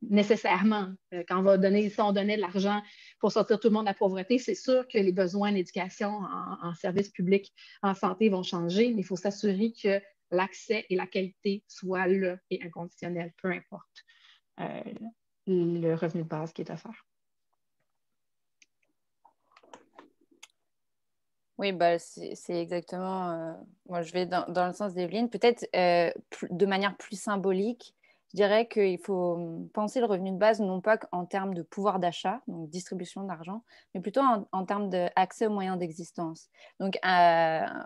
C: nécessairement. Quand si on donnait de l'argent pour sortir tout le monde de la pauvreté, c'est sûr que les besoins d'éducation en services publics, en santé vont changer, mais il faut s'assurer que l'accès et la qualité soient là et inconditionnels, peu importe le revenu de base qui est offert.
B: Oui, bah, c'est exactement. Moi, je vais dans le sens d'Evelyne. Peut-être de manière plus symbolique, je dirais qu'il faut penser le revenu de base non pas en termes de pouvoir d'achat, donc distribution d'argent, mais plutôt en termes d'accès aux moyens d'existence. Donc,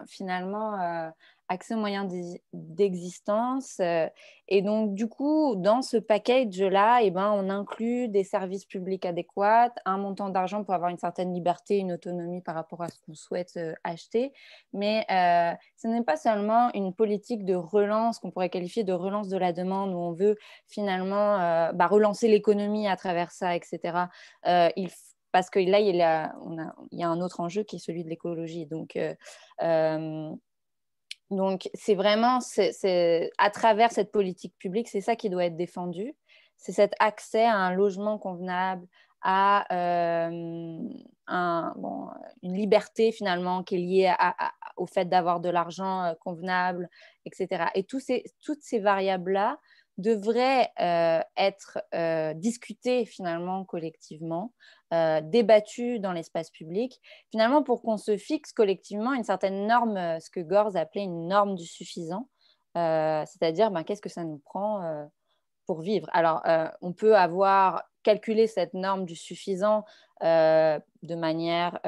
B: finalement, accès aux moyens d'existence. Et donc, du coup, dans ce package-là, eh ben, on inclut des services publics adéquats, un montant d'argent pour avoir une certaine liberté, une autonomie par rapport à ce qu'on souhaite acheter. Mais ce n'est pas seulement une politique de relance qu'on pourrait qualifier de relance de la demande où on veut finalement relancer l'économie à travers ça, etc. Parce que là, il y a un autre enjeu qui est celui de l'écologie. Donc, c'est vraiment à travers cette politique publique, c'est ça qui doit être défendu. C'est cet accès à un logement convenable, à une liberté finalement qui est liée au fait d'avoir de l'argent convenable, etc. Et toutes ces variables-là devraient être discutées finalement collectivement, débattues dans l'espace public, finalement pour qu'on se fixe collectivement une certaine norme, ce que Gorz appelait une norme du suffisant, c'est-à-dire qu'est-ce que ça nous prend pour vivre. Alors, on peut avoir calculer cette norme du suffisant de manière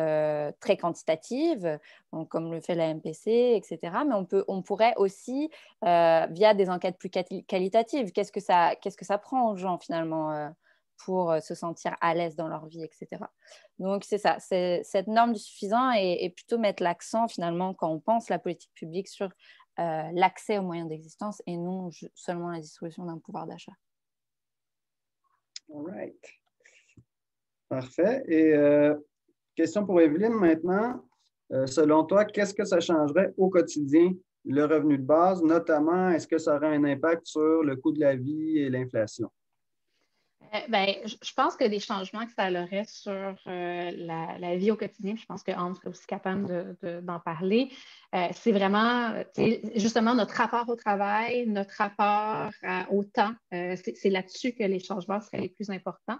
B: très quantitative, donc comme le fait la MPC, etc. Mais on pourrait aussi, via des enquêtes plus qualitatives, qu'est-ce que ça prend aux gens finalement pour se sentir à l'aise dans leur vie, etc. Donc, c'est ça. Cette norme du suffisant et plutôt mettre l'accent, finalement, quand on pense la politique publique sur l'accès aux moyens d'existence et non seulement la distribution d'un pouvoir d'achat.
A: All right. Parfait. Et question pour Evelyne maintenant. Selon toi, qu'est-ce que ça changerait au quotidien, le revenu de base, notamment, est-ce que ça aurait un impact sur le coût de la vie et l'inflation?
C: Je pense que des changements que ça aurait sur la vie au quotidien, je pense que Hans serait aussi capable d'en parler, c'est vraiment justement notre rapport au travail, notre rapport au temps. C'est là-dessus que les changements seraient les plus importants.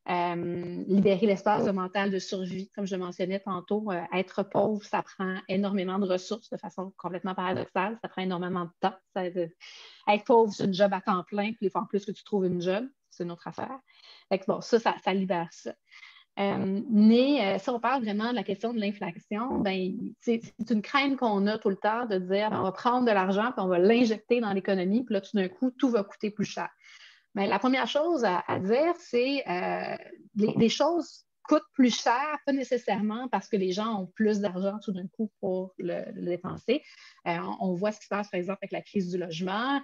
C: Libérer l'espace mental de survie, comme je mentionnais tantôt. Être pauvre, ça prend énormément de ressources de façon complètement paradoxale. Ça prend énormément de temps. Être pauvre, c'est une job à temps plein, puis en plus que tu trouves une job, c'est une autre affaire. Fait que, bon, ça libère ça. Mais si on parle vraiment de la question de l'inflation, ben, c'est une crainte qu'on a tout le temps de dire on va prendre de l'argent puis on va l'injecter dans l'économie, puis là, tout d'un coup, tout va coûter plus cher. Mais la première chose à dire, c'est les choses coûtent plus cher, pas nécessairement parce que les gens ont plus d'argent tout d'un coup pour le dépenser. On voit ce qui se passe, par exemple, avec la crise du logement.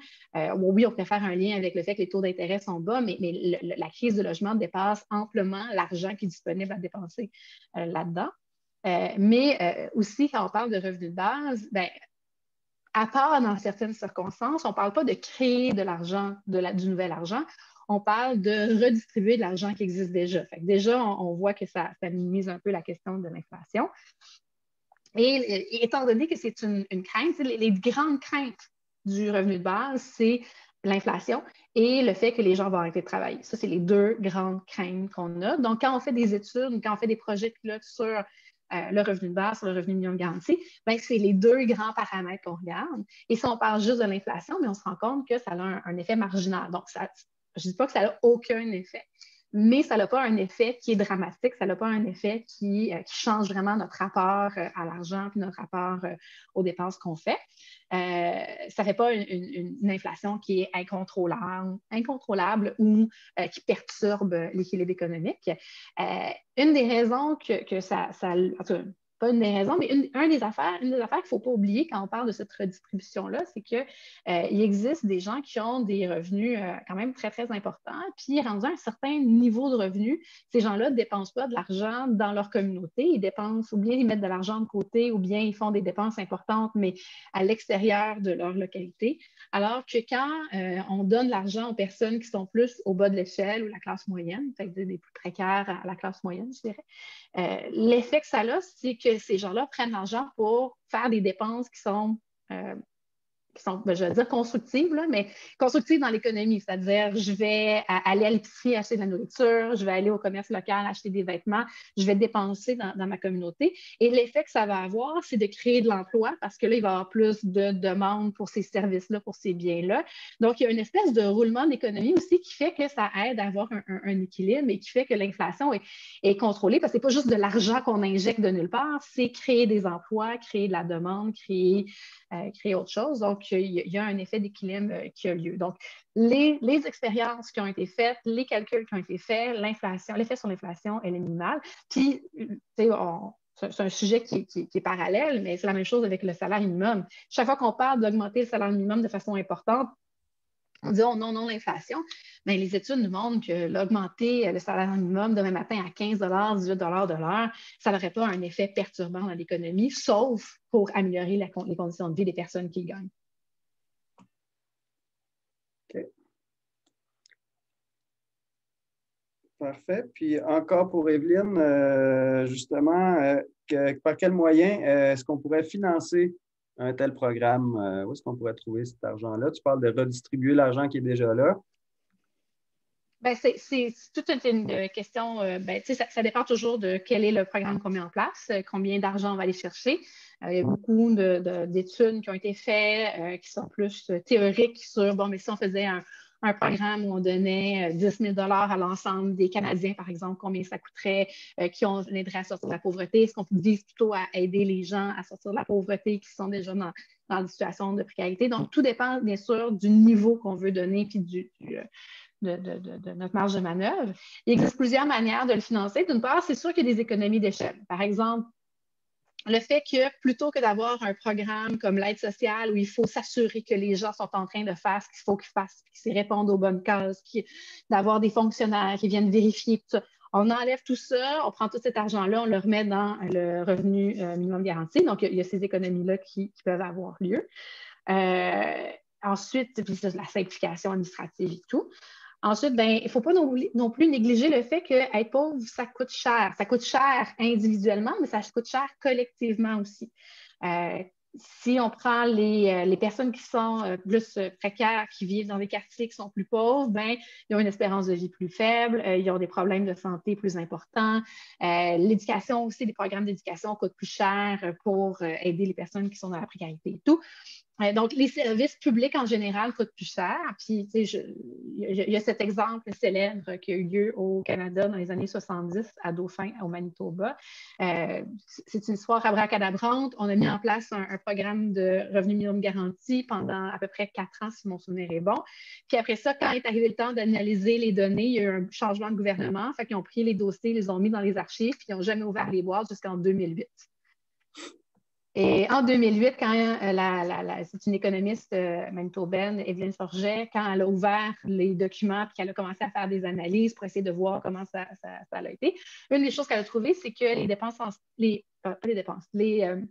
C: Oui, on peut faire un lien avec le fait que les taux d'intérêt sont bas, mais la crise du logement dépasse amplement l'argent qui est disponible à dépenser là-dedans. Mais aussi, quand on parle de revenus de base, ben, à part dans certaines circonstances, on ne parle pas de créer de l'argent, du nouvel argent, on parle de redistribuer de l'argent qui existe déjà. Fait que déjà, on voit que ça minimise un peu la question de l'inflation. Et étant donné que c'est une crainte, les grandes craintes du revenu de base, c'est l'inflation et le fait que les gens vont arrêter de travailler. Ça, c'est les deux grandes craintes qu'on a. Donc, quand on fait des études, quand on fait des projets pilotes sur le revenu de base, sur le revenu minimum garanti, ben, c'est les deux grands paramètres qu'on regarde. Et si on parle juste de l'inflation, on se rend compte que ça a un effet marginal. Donc, je ne dis pas que ça n'a aucun effet, mais ça n'a pas un effet qui est dramatique, ça n'a pas un effet qui change vraiment notre rapport à l'argent puis notre rapport aux dépenses qu'on fait. Ça ne fait pas une inflation qui est incontrôlable ou qui perturbe l'équilibre économique. Une des raisons que ça en tout cas, pas une des raisons, mais une des affaires qu'il ne faut pas oublier quand on parle de cette redistribution-là, c'est qu'il existe des gens qui ont des revenus quand même très, très importants, puis rendus à un certain niveau de revenus, ces gens-là ne dépensent pas de l'argent dans leur communauté, ils dépensent, ou bien ils mettent de l'argent de côté, ou bien ils font des dépenses importantes, mais à l'extérieur de leur localité, alors que quand on donne l'argent aux personnes qui sont plus au bas de l'échelle ou la classe moyenne, peut-être des plus précaires à la classe moyenne, je dirais, l'effet que ça a, c'est que ces gens-là prennent l'argent pour faire des dépenses qui sont je vais dire constructives, là, mais constructives dans l'économie. C'est-à-dire, je vais aller à l'épicerie acheter de la nourriture, je vais aller au commerce local acheter des vêtements, je vais dépenser dans ma communauté. Et l'effet que ça va avoir, c'est de créer de l'emploi parce que là, il va y avoir plus de demandes pour ces services-là, pour ces biens-là. Donc, il y a une espèce de roulement d'économie aussi qui fait que ça aide à avoir un équilibre et qui fait que l'inflation est contrôlée parce que ce n'est pas juste de l'argent qu'on injecte de nulle part, c'est créer des emplois, créer de la demande, créer autre chose. Donc, il y a un effet d'équilibre qui a lieu. Donc, les expériences qui ont été faites, les calculs qui ont été faits, l'effet sur l'inflation, elle est minimale. Puis, c'est un sujet qui est parallèle, mais c'est la même chose avec le salaire minimum. Chaque fois qu'on parle d'augmenter le salaire minimum de façon importante, on dit, oh non, l'inflation. Mais les études nous montrent que l'augmenter le salaire minimum demain matin à 15 $, 18 $ de l'heure, ça n'aurait pas un effet perturbant dans l'économie, sauf pour améliorer les conditions de vie des personnes qui gagnent.
A: OK. Parfait. Puis encore pour Evelyne, justement, par quel moyen est-ce qu'on pourrait financer un tel programme? Où est-ce qu'on pourrait trouver cet argent-là? Tu parles de redistribuer l'argent qui est déjà là.
C: Ben, c'est toute une question, ça dépend toujours de quel est le programme qu'on met en place, combien d'argent on va aller chercher. Il y a beaucoup d'études qui ont été faites qui sont plus théoriques sur, bon, mais si on faisait un programme où on donnait 10 000 $ à l'ensemble des Canadiens, par exemple, combien ça coûterait, qui on aiderait à sortir de la pauvreté? Est-ce qu'on vise plutôt à aider les gens à sortir de la pauvreté qui sont déjà dans des situations de précarité? Donc, tout dépend, bien sûr, du niveau qu'on veut donner puis de notre marge de manœuvre. Il existe plusieurs manières de le financer. D'une part, c'est sûr qu'il y a des économies d'échelle. Par exemple, le fait que plutôt que d'avoir un programme comme l'aide sociale où il faut s'assurer que les gens sont en train de faire ce qu'il faut qu'ils fassent, qu'ils répondent aux bonnes causes, d'avoir des fonctionnaires qui viennent vérifier tout ça, on enlève tout ça, on prend tout cet argent-là, on le remet dans le revenu minimum garanti. Donc, il y a ces économies-là qui peuvent avoir lieu. Ensuite, puis la simplification administrative et tout. Ensuite, il ne faut pas non plus négliger le fait qu'être pauvre, ça coûte cher. Ça coûte cher individuellement, mais ça coûte cher collectivement aussi. Si on prend les personnes qui sont plus précaires, qui vivent dans des quartiers qui sont plus pauvres, ils ont une espérance de vie plus faible, ils ont des problèmes de santé plus importants. L'éducation aussi, les programmes d'éducation coûtent plus cher pour aider les personnes qui sont dans la précarité et tout. Donc, les services publics en général coûtent plus cher. Puis, il y a cet exemple célèbre qui a eu lieu au Canada dans les années 70 à Dauphin, au Manitoba. C'est une histoire abracadabrante. On a mis en place un programme de revenu minimum garanti pendant à peu près 4 ans, si mon souvenir est bon. Puis après ça, quand est arrivé le temps d'analyser les données, il y a eu un changement de gouvernement. Fait qu'ils ont pris les dossiers, ils les ont mis dans les archives, puis ils n'ont jamais ouvert les boîtes jusqu'en 2008. Et en 2008, quand c'est une économiste manitobaine, Evelyne Forget, quand elle a ouvert les documents et qu'elle a commencé à faire des analyses pour essayer de voir comment ça a été, une des choses qu'elle a trouvées, c'est que les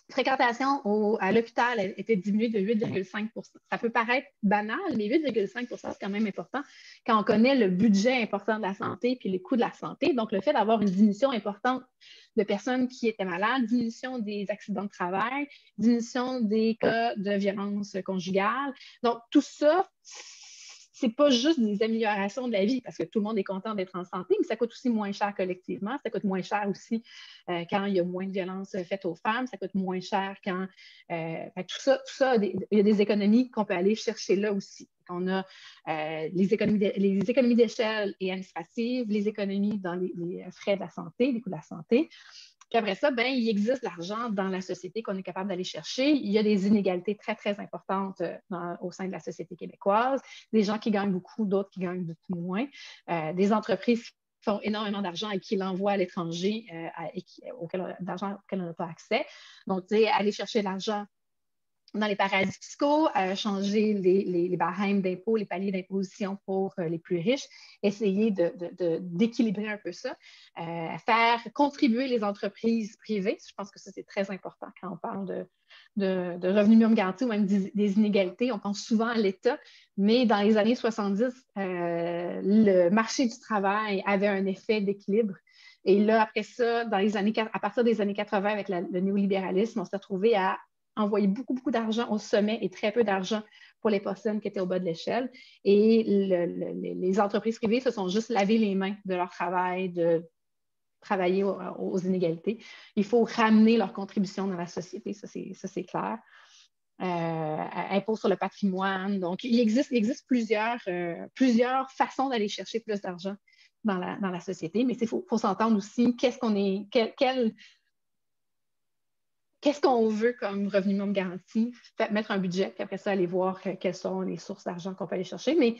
C: fréquentations à l'hôpital étaient diminuées de 8,5 %. Ça peut paraître banal, mais 8,5 %, c'est quand même important quand on connaît le budget important de la santé puis les coûts de la santé. Donc, le fait d'avoir une diminution importante de personnes qui étaient malades, diminution des accidents de travail, diminution des cas de violence conjugale. Donc, tout ça, c'est pas juste des améliorations de la vie, parce que tout le monde est content d'être en santé, mais ça coûte aussi moins cher collectivement. Ça coûte moins cher aussi quand il y a moins de violences faites aux femmes. Ça coûte moins cher quand... tout ça, il y a des économies qu'on peut aller chercher là aussi. On a les économies d'échelle et administratives, les économies dans les frais de la santé, les coûts de la santé. Puis après ça, il existe de l'argent dans la société qu'on est capable d'aller chercher. Il y a des inégalités très, très importantes au sein de la société québécoise. Des gens qui gagnent beaucoup, d'autres qui gagnent beaucoup moins. Des entreprises qui font énormément d'argent et qui l'envoient à l'étranger d'argent auquel on n'a pas accès. Donc, aller chercher de l'argent dans les paradis fiscaux, changer les barèmes d'impôts, les paliers d'imposition pour les plus riches, essayer d'équilibrer un peu ça, faire contribuer les entreprises privées. Je pense que ça, c'est très important quand on parle de revenus minimum garanti ou même des inégalités. On pense souvent à l'État, mais dans les années 70, le marché du travail avait un effet d'équilibre. Et là, après ça, à partir des années 80, avec le néolibéralisme, on s'est retrouvé à envoyer beaucoup, beaucoup d'argent au sommet et très peu d'argent pour les personnes qui étaient au bas de l'échelle. Et les entreprises privées se sont juste lavé les mains de leur travail, de travailler aux inégalités. Il faut ramener leur contribution dans la société, ça c'est clair. Impôts sur le patrimoine. Donc, il existe plusieurs façons d'aller chercher plus d'argent dans la société, mais il faut s'entendre aussi qu'est-ce qu'on veut comme revenu minimum garanti, mettre un budget, puis après ça, aller voir quelles sont les sources d'argent qu'on peut aller chercher. Mais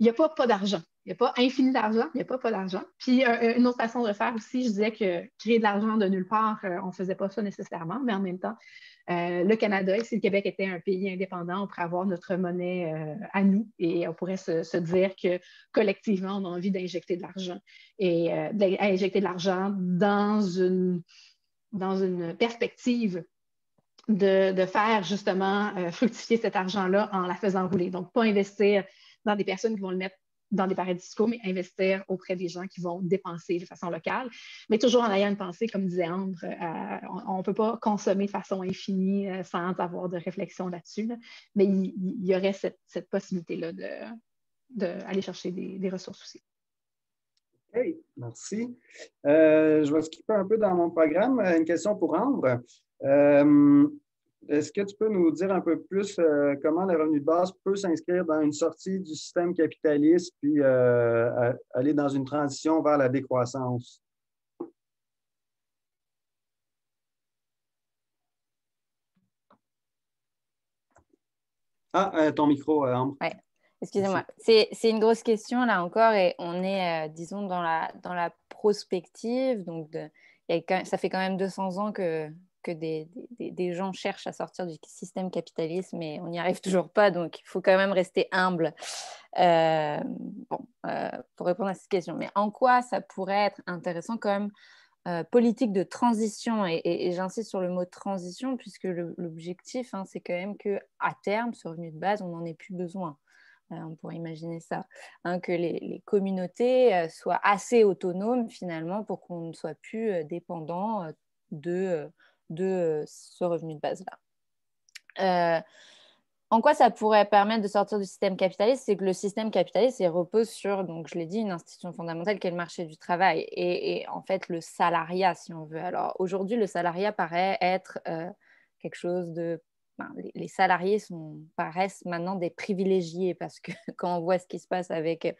C: il n'y a pas d'argent. Il n'y a pas infini d'argent, il n'y a pas d'argent. Puis une autre façon de le faire aussi, je disais que créer de l'argent de nulle part, on ne faisait pas ça nécessairement, mais en même temps, le Canada, et si le Québec était un pays indépendant, on pourrait avoir notre monnaie à nous et on pourrait se dire que collectivement, on a envie d'injecter de l'argent et d'injecter de l'argent dans une perspective de faire justement fructifier cet argent-là en la faisant rouler. Donc, pas investir dans des personnes qui vont le mettre dans des paradis fiscaux, mais investir auprès des gens qui vont dépenser de façon locale, mais toujours en ayant une pensée, comme disait Ambre, on ne peut pas consommer de façon infinie sans avoir de réflexion là-dessus, là. Mais il y aurait cette possibilité-là d'aller chercher des ressources aussi.
A: OK, merci. Je vais skipper un peu dans mon programme. Une question pour Ambre. Est-ce que tu peux nous dire un peu plus comment le revenu de base peut s'inscrire dans une sortie du système capitaliste puis aller dans une transition vers la décroissance? Ah, ton micro, Ambre.
B: Ouais. Excusez-moi. C'est une grosse question, là encore, et on est, disons, dans la prospective. Donc, ça fait quand même 200 ans que des gens cherchent à sortir du système capitaliste, mais on n'y arrive toujours pas. Donc, il faut quand même rester humble pour répondre à cette question. Mais en quoi ça pourrait être intéressant comme politique de transition, et j'insiste sur le mot transition, puisque l'objectif, hein, c'est quand même qu'à terme, ce revenu de base, on n'en ait plus besoin. On pourrait imaginer ça, hein, que les communautés soient assez autonomes finalement pour qu'on ne soit plus dépendant de ce revenu de base-là. En quoi ça pourrait permettre de sortir du système capitaliste? C'est que le système capitaliste, il repose sur, donc je l'ai dit, une institution fondamentale qui est le marché du travail et en fait le salariat, si on veut. Alors aujourd'hui, le salariat paraît être quelque chose de... les salariés paraissent maintenant des privilégiés parce que quand on voit ce qui se passe avec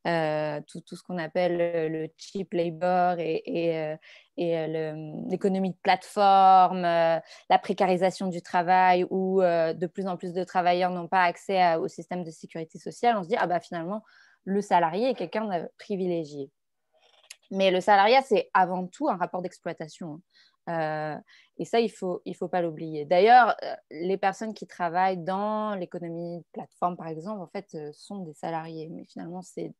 B: tout ce qu'on appelle le cheap labor et l'économie de plateforme, la précarisation du travail où de plus en plus de travailleurs n'ont pas accès au système de sécurité sociale, on se dit, ah bah finalement, le salarié est quelqu'un de privilégié. Mais le salariat, c'est avant tout un rapport d'exploitation. Et ça, il faut pas l'oublier. D'ailleurs, les personnes qui travaillent dans l'économie de plateforme, par exemple, en fait, sont des salariés. Mais finalement, c'est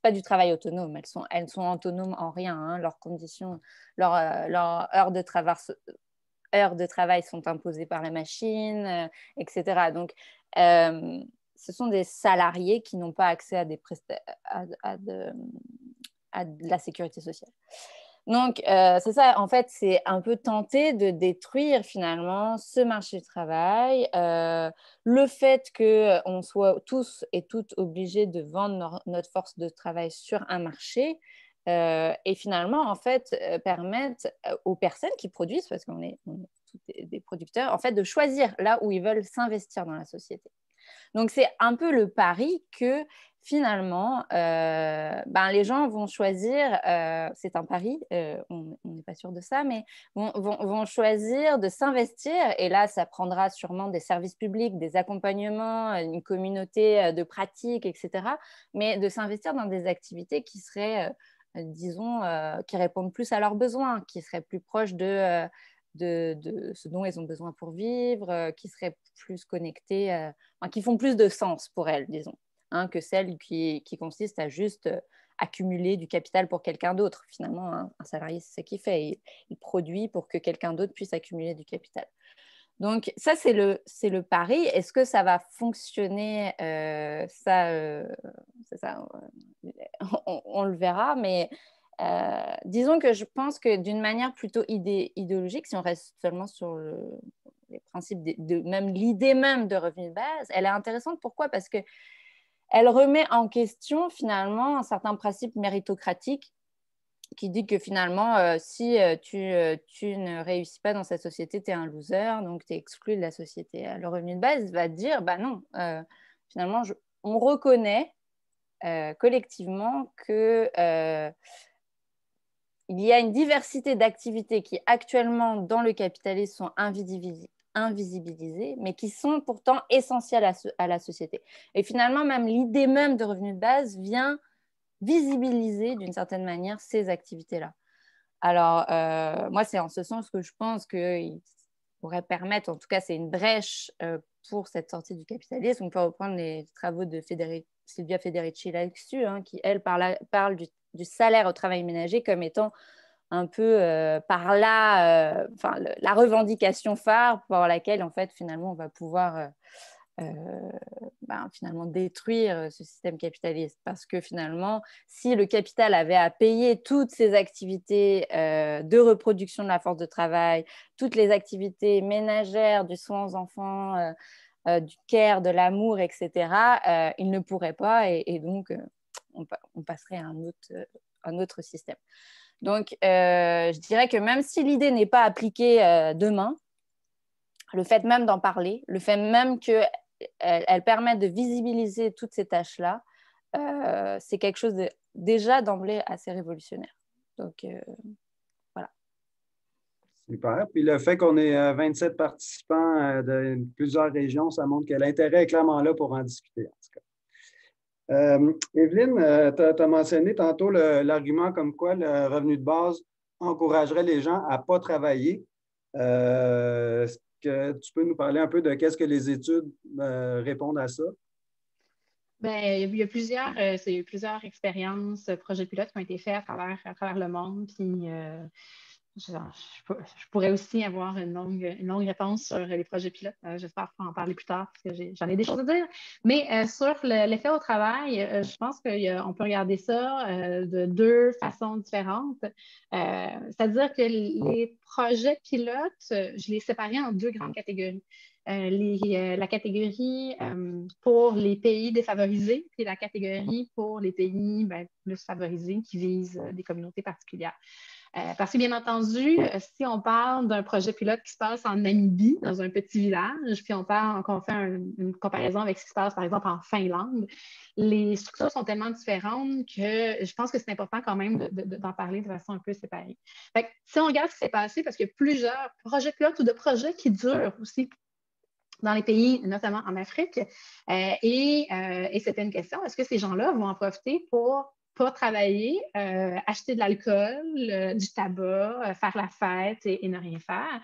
B: pas du travail autonome. Elles sont autonomes en rien. Hein. Leurs conditions, leurs heures de travail sont imposées par la machine, etc. Donc, ce sont des salariés qui n'ont pas accès à de la sécurité sociale. Donc, c'est ça, en fait, c'est un peu tenter de détruire finalement ce marché du travail, le fait qu'on soit tous et toutes obligés de vendre notre force de travail sur un marché et finalement, en fait, permettre aux personnes qui produisent, parce qu'on est tous des producteurs, en fait, de choisir là où ils veulent s'investir dans la société. Donc, c'est un peu le pari que finalement, les gens vont choisir, c'est un pari, on n'est pas sûr de ça, mais vont choisir de s'investir. Et là, ça prendra sûrement des services publics, des accompagnements, une communauté de pratiques, etc. Mais de s'investir dans des activités qui seraient, disons, qui répondent plus à leurs besoins, qui seraient plus proches de ce dont elles ont besoin pour vivre, qui seraient plus connectées, qui font plus de sens pour elles, disons, hein, que celles qui consistent à juste accumuler du capital pour quelqu'un d'autre. Finalement, un salarié, c'est ce qu'il fait. Il produit pour que quelqu'un d'autre puisse accumuler du capital. Donc, ça, c'est le pari. Est-ce que ça va fonctionner? C'est ça, on le verra, mais disons que je pense que d'une manière plutôt idéologique, si on reste seulement sur les principes même l'idée même de revenu de base, elle est intéressante. Pourquoi? Parce qu'elle remet en question finalement un certain principe méritocratique qui dit que finalement, si tu ne réussis pas dans cette société, tu es un loser, donc tu es exclu de la société. Le revenu de base va te dire, bah non, finalement, on reconnaît collectivement que il y a une diversité d'activités qui actuellement dans le capitalisme sont invisibilisées, mais qui sont pourtant essentielles à la société. Et finalement, même l'idée même de revenu de base vient visibiliser d'une certaine manière ces activités-là. Alors, moi, c'est en ce sens que je pense qu'il pourrait permettre, en tout cas, c'est une brèche pour cette sortie du capitalisme. On peut reprendre les travaux de Silvia Federici là-dessus, hein, qui, elle, parle du salaire au travail ménager comme étant un peu par là, la revendication phare pour laquelle, en fait, finalement, on va pouvoir finalement détruire ce système capitaliste. Parce que finalement, si le capital avait à payer toutes ces activités de reproduction de la force de travail, toutes les activités ménagères, du soin aux enfants, du care, de l'amour, etc., il ne pourrait pas et donc on passerait à un autre système. Donc, je dirais que même si l'idée n'est pas appliquée demain, le fait même d'en parler, le fait même qu'elle permette de visibiliser toutes ces tâches-là, c'est quelque chose de déjà d'emblée assez révolutionnaire. Donc, voilà.
A: Super. Puis le fait qu'on ait 27 participants de plusieurs régions, ça montre que l'intérêt est clairement là pour en discuter, en tout cas. Evelyne, tu as mentionné tantôt l'argument comme quoi le revenu de base encouragerait les gens à ne pas travailler. Est-ce que tu peux nous parler un peu de qu'est-ce que les études répondent à ça?
C: Bien, il y a plusieurs expériences, projets pilotes qui ont été faits à travers le monde. Puis, je pourrais aussi avoir une longue réponse sur les projets pilotes. J'espère pouvoir en parler plus tard parce que j'en ai des choses à dire. Mais sur l'effet au travail, je pense qu'on peut regarder ça de deux façons différentes. C'est-à-dire que les projets pilotes, je les séparais en deux grandes catégories. La catégorie pour les pays défavorisés et la catégorie pour les pays plus favorisés qui visent des communautés particulières. Parce que, bien entendu, si on parle d'un projet pilote qui se passe en Namibie, dans un petit village, puis qu'on fait une comparaison avec ce qui se passe, par exemple, en Finlande, les structures sont tellement différentes que je pense que c'est important quand même d'en parler de façon un peu séparée. Fait que, si on regarde ce qui s'est passé, parce qu'il y a plusieurs projets pilotes ou de projets qui durent aussi dans les pays, notamment en Afrique, et c'était une question, est-ce que ces gens-là vont en profiter pour pas travailler, acheter de l'alcool, du tabac, faire la fête et ne rien faire.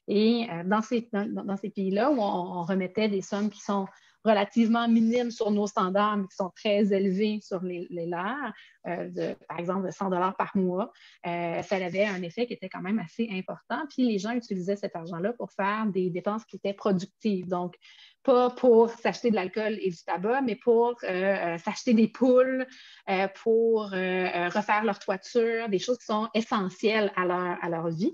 C: Et dans ces pays-là où on remettait des sommes qui sont relativement minimes sur nos standards, mais qui sont très élevés sur les leurs, par exemple de 100 $ par mois, ça avait un effet qui était quand même assez important. Puis les gens utilisaient cet argent-là pour faire des dépenses qui étaient productives. Donc, pas pour s'acheter de l'alcool et du tabac, mais pour s'acheter des poules, pour refaire leur toiture, des choses qui sont essentielles à leur vie,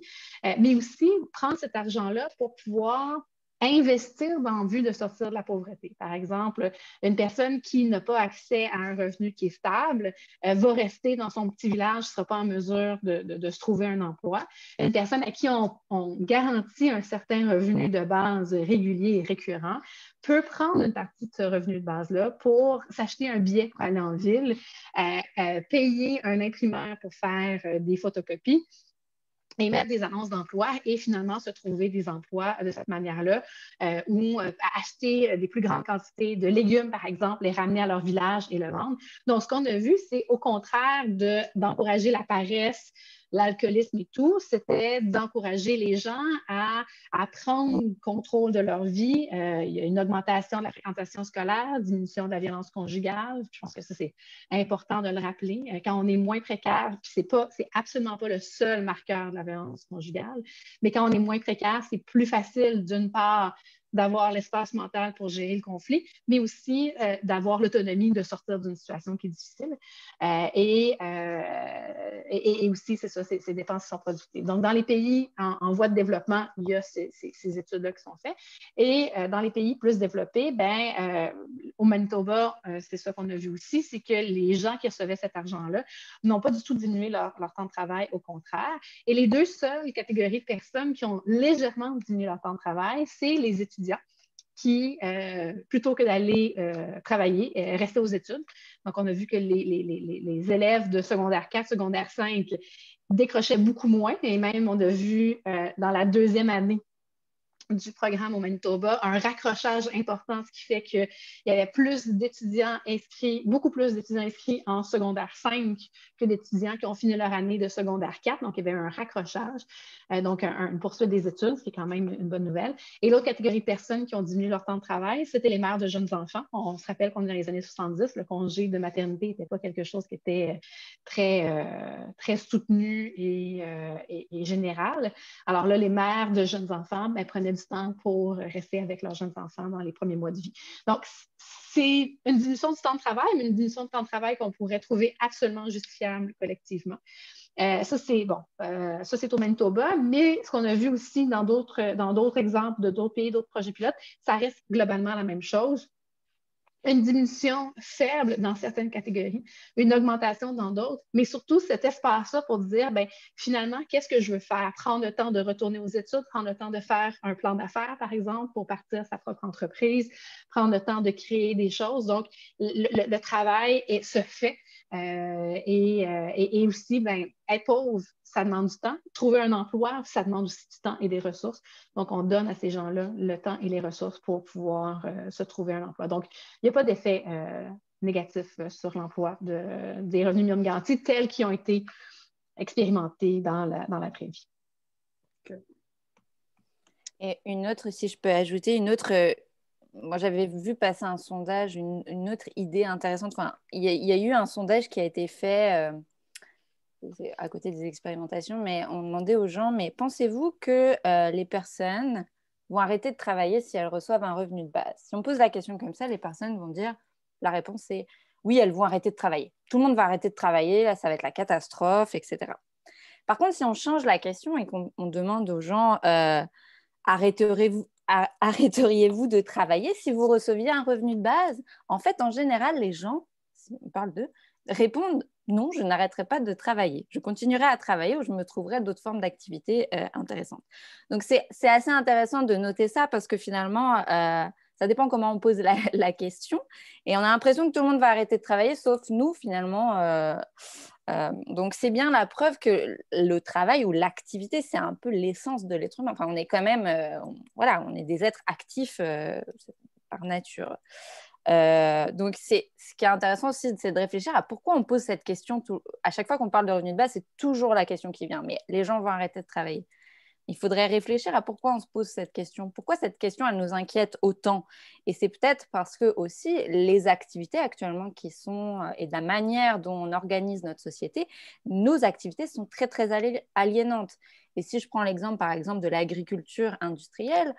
C: mais aussi prendre cet argent-là pour pouvoir investir dans le but de sortir de la pauvreté. Par exemple, une personne qui n'a pas accès à un revenu qui est stable va rester dans son petit village, ne sera pas en mesure de se trouver un emploi. Une personne à qui on garantit un certain revenu de base régulier et récurrent peut prendre une partie de ce revenu de base-là pour s'acheter un billet pour aller en ville, payer un imprimeur pour faire des photocopies, et mettre des annonces d'emploi et finalement se trouver des emplois de cette manière-là ou acheter des plus grandes quantités de légumes, par exemple, les ramener à leur village et le vendre. Donc, ce qu'on a vu, c'est au contraire d'encourager la paresse, l'alcoolisme et tout, c'était d'encourager les gens à prendre contrôle de leur vie. Il y a une augmentation de la fréquentation scolaire, diminution de la violence conjugale. Je pense que ça, c'est important de le rappeler. Quand on est moins précaire, puis c'est absolument pas le seul marqueur de la violence conjugale, mais quand on est moins précaire, c'est plus facile, d'une part, d'avoir l'espace mental pour gérer le conflit, mais aussi d'avoir l'autonomie de sortir d'une situation qui est difficile. Et aussi, c'est ça, ces dépenses qui sont productives. Donc, dans les pays en voie de développement, il y a ces études-là qui sont faites. Et dans les pays plus développés, au Manitoba, c'est ça qu'on a vu aussi, c'est que les gens qui recevaient cet argent-là n'ont pas du tout diminué leur temps de travail, au contraire. Et les deux seules catégories de personnes qui ont légèrement diminué leur temps de travail, c'est les étudiants qui, plutôt que d'aller travailler, restaient aux études. Donc, on a vu que les élèves de secondaire 4, secondaire 5 décrochaient beaucoup moins. Et même, on a vu dans la deuxième année du programme au Manitoba, un raccrochage important, ce qui fait qu'il y avait plus d'étudiants inscrits, beaucoup plus d'étudiants inscrits en secondaire 5 que d'étudiants qui ont fini leur année de secondaire 4. Donc, il y avait un raccrochage, donc une poursuite des études, ce qui est quand même une bonne nouvelle. Et l'autre catégorie de personnes qui ont diminué leur temps de travail, c'était les mères de jeunes enfants. On se rappelle qu'on est dans les années 70, le congé de maternité n'était pas quelque chose qui était très soutenu et général. Alors là, les mères de jeunes enfants prenaient du temps pour rester avec leurs jeunes enfants dans les premiers mois de vie. Donc, c'est une diminution du temps de travail, mais une diminution de temps de travail qu'on pourrait trouver absolument justifiable collectivement. Ça, c'est au Manitoba, mais ce qu'on a vu aussi dans d'autres exemples de d'autres pays, d'autres projets pilotes, ça reste globalement la même chose. une diminution faible dans certaines catégories, une augmentation dans d'autres, mais surtout cet espace-là pour dire, bien, finalement, qu'est-ce que je veux faire? Prendre le temps de retourner aux études, prendre le temps de faire un plan d'affaires, par exemple, pour partir sa propre entreprise, prendre le temps de créer des choses. Donc, le travail se fait. Et aussi, ben, être pauvre, ça demande du temps. Trouver un emploi, ça demande aussi du temps et des ressources. Donc, on donne à ces gens-là le temps et les ressources pour pouvoir se trouver un emploi. Donc, il n'y a pas d'effet négatif sur l'emploi des revenus minimum garantis tels qu'ils ont été expérimentés dans la vraie vie.
B: Okay. Et une autre, si je peux ajouter, une autre... moi, j'avais vu passer un sondage, une autre idée intéressante. Enfin, il y a eu un sondage qui a été fait à côté des expérimentations, mais on demandait aux gens, mais pensez-vous que les personnes vont arrêter de travailler si elles reçoivent un revenu de base? Si on pose la question comme ça, les personnes vont dire, la réponse est oui, elles vont arrêter de travailler. Tout le monde va arrêter de travailler, là, ça va être la catastrophe, etc. Par contre, si on change la question et qu'on demande aux gens, arrêteriez-vous de travailler si vous receviez un revenu de base? En fait, en général, les gens, si on parle d'eux, répondent non, je n'arrêterai pas de travailler. Je continuerai à travailler ou je me trouverai d'autres formes d'activités intéressantes. Donc, c'est assez intéressant de noter ça parce que finalement, ça dépend comment on pose la question. Et on a l'impression que tout le monde va arrêter de travailler, sauf nous, finalement. Donc, c'est bien la preuve que le travail ou l'activité, c'est un peu l'essence de l'être humain. Enfin, on est quand même, voilà, on est des êtres actifs par nature. Donc, ce qui est intéressant aussi, c'est de réfléchir à pourquoi on pose cette question. À chaque fois qu'on parle de revenu de base, c'est toujours la question qui vient. Mais les gens vont arrêter de travailler. Il faudrait réfléchir à pourquoi on se pose cette question. Pourquoi cette question, elle nous inquiète autant? Et c'est peut-être parce que aussi les activités actuellement qui sont, et de la manière dont on organise notre société, nos activités sont très, très aliénantes. Et si je prends l'exemple, par exemple, de l'agriculture industrielle,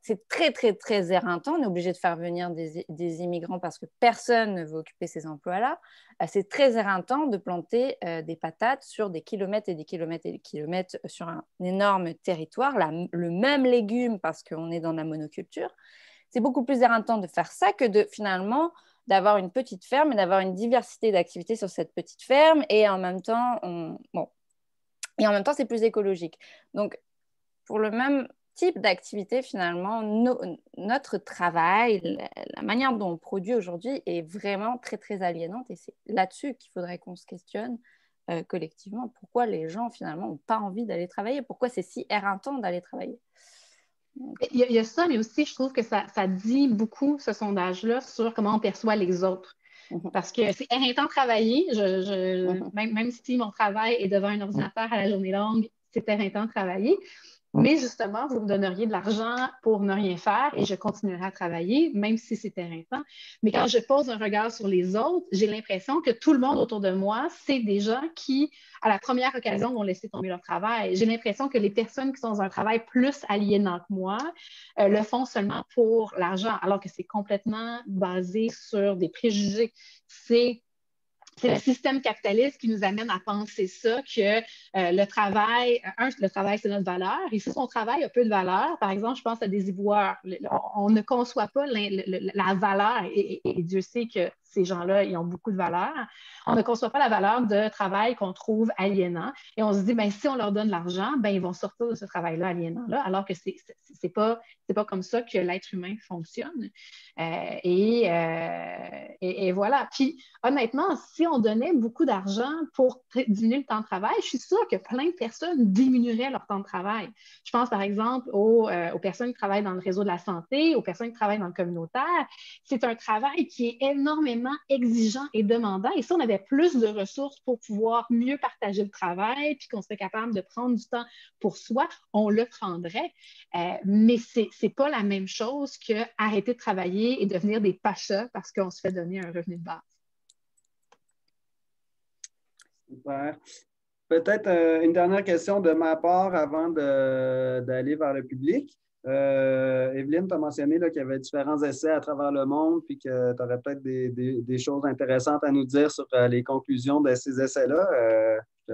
B: c'est très, très, très éreintant. On est obligé de faire venir des immigrants parce que personne ne veut occuper ces emplois-là. C'est très éreintant de planter des patates sur des kilomètres et des kilomètres et des kilomètres sur un énorme territoire, le même légume parce qu'on est dans la monoculture. C'est beaucoup plus éreintant de faire ça que finalement d'avoir une petite ferme et d'avoir une diversité d'activités sur cette petite ferme et en même temps, c'est plus écologique. Donc, pour le même type d'activité, finalement, notre travail, la manière dont on produit aujourd'hui est vraiment très, très aliénante. Et c'est là-dessus qu'il faudrait qu'on se questionne collectivement. Pourquoi les gens, finalement, n'ont pas envie d'aller travailler? Pourquoi c'est si éreintant d'aller travailler?
C: Il y a ça, mais aussi, je trouve que ça dit beaucoup, ce sondage-là, sur comment on perçoit les autres. Parce que c'est éreintant de travailler. Même si mon travail est devant un ordinateur à la journée longue, c'est éreintant de travailler. Mais justement, vous me donneriez de l'argent pour ne rien faire et je continuerai à travailler, même si c'est éreintant. Mais quand je pose un regard sur les autres, j'ai l'impression que tout le monde autour de moi, c'est des gens qui, à la première occasion, vont laisser tomber leur travail. J'ai l'impression que les personnes qui sont dans un travail plus aliénant que moi le font seulement pour l'argent, alors que c'est complètement basé sur des préjugés. C'est le système capitaliste qui nous amène à penser ça, que le travail, c'est notre valeur. Et si son travail a peu de valeur, par exemple, je pense à des éboueurs, on ne conçoit pas la valeur, et Dieu sait que ces gens-là, ils ont beaucoup de valeur. On ne conçoit pas la valeur de travail qu'on trouve aliénant. Et on se dit, ben, si on leur donne de l'argent, ben, ils vont sortir de ce travail-là aliénant-là, alors que c'est pas comme ça que l'être humain fonctionne. Et voilà. Puis, honnêtement, si on donnait beaucoup d'argent pour diminuer le temps de travail, je suis sûre que plein de personnes diminueraient leur temps de travail. Je pense, par exemple, aux personnes qui travaillent dans le réseau de la santé, aux personnes qui travaillent dans le communautaire. C'est un travail qui est énormément exigeant et demandant. Et si on avait plus de ressources pour pouvoir mieux partager le travail, puis qu'on serait capable de prendre du temps pour soi, on le prendrait. Mais c'est pas la même chose qu'arrêter de travailler et devenir des pachas parce qu'on se fait donner un revenu de base.
A: Super. Peut-être une dernière question de ma part avant d'aller vers le public. Evelyne, tu as mentionné qu'il y avait différents essais à travers le monde, puis que tu aurais peut-être des choses intéressantes à nous dire sur les conclusions de ces essais-là. Je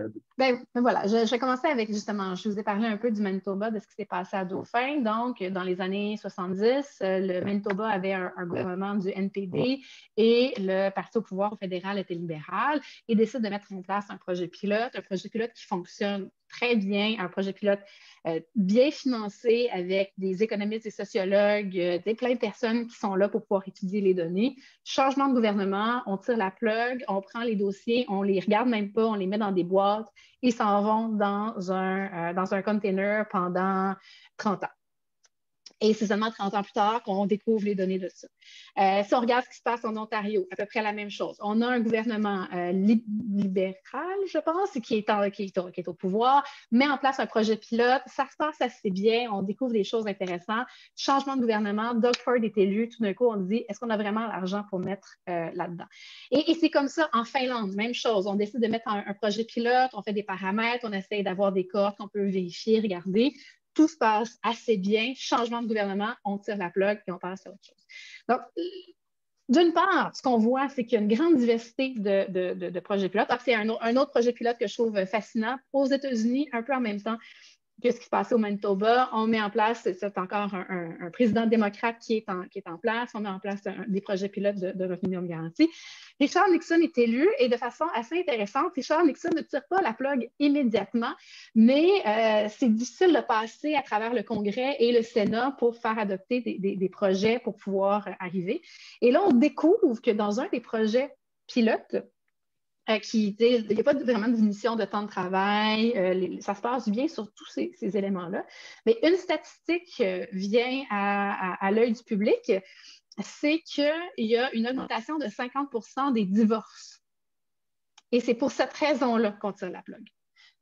C: Voilà, je vais commencer avec justement, je vous ai parlé un peu du Manitoba, de ce qui s'est passé à Dauphin. Donc, dans les années 70, le Manitoba avait un gouvernement du NPD et le parti au pouvoir fédéral était libéral et décide de mettre en place un projet pilote qui fonctionne très bien, un projet pilote bien financé avec des économistes et sociologues, plein de personnes qui sont là pour pouvoir étudier les données. Changement de gouvernement, on tire la plug, on prend les dossiers, on les regarde même pas, on les met dans des boîtes et s'en vont dans un container pendant 30 ans. Et c'est seulement 30 ans plus tard qu'on découvre les données de ça. Si on regarde ce qui se passe en Ontario, à peu près la même chose. On a un gouvernement libéral, je pense, qui est au pouvoir, met en place un projet pilote, ça se passe assez bien, on découvre des choses intéressantes. Changement de gouvernement, Doug Ford est élu, tout d'un coup, on dit, est-ce qu'on a vraiment l'argent pour mettre là-dedans? Et c'est comme ça en Finlande, même chose. On décide de mettre un projet pilote, on fait des paramètres, on essaie d'avoir des cohortes qu'on peut vérifier, regarder. Tout se passe assez bien. Changement de gouvernement, on tire la plug et on passe à autre chose. Donc, d'une part, ce qu'on voit, c'est qu'il y a une grande diversité de projets pilotes. Alors, c'est un autre projet pilote que je trouve fascinant. Aux États-Unis, un peu en même temps que ce qui se passait au Manitoba, on met en place, c'est encore un président démocrate qui est en place, on met en place des projets pilotes de revenu minimum garanti. Richard Nixon est élu et de façon assez intéressante, Richard Nixon ne tire pas la plug immédiatement, mais c'est difficile de passer à travers le Congrès et le Sénat pour faire adopter des projets pour pouvoir arriver. Et là, on découvre que dans un des projets pilotes, il n'y a pas vraiment de définition de temps de travail, ça se passe bien sur tous ces éléments-là. Mais une statistique vient à l'œil du public, c'est qu'il y a une augmentation de 50% des divorces. Et c'est pour cette raison-là qu'on tire la plug.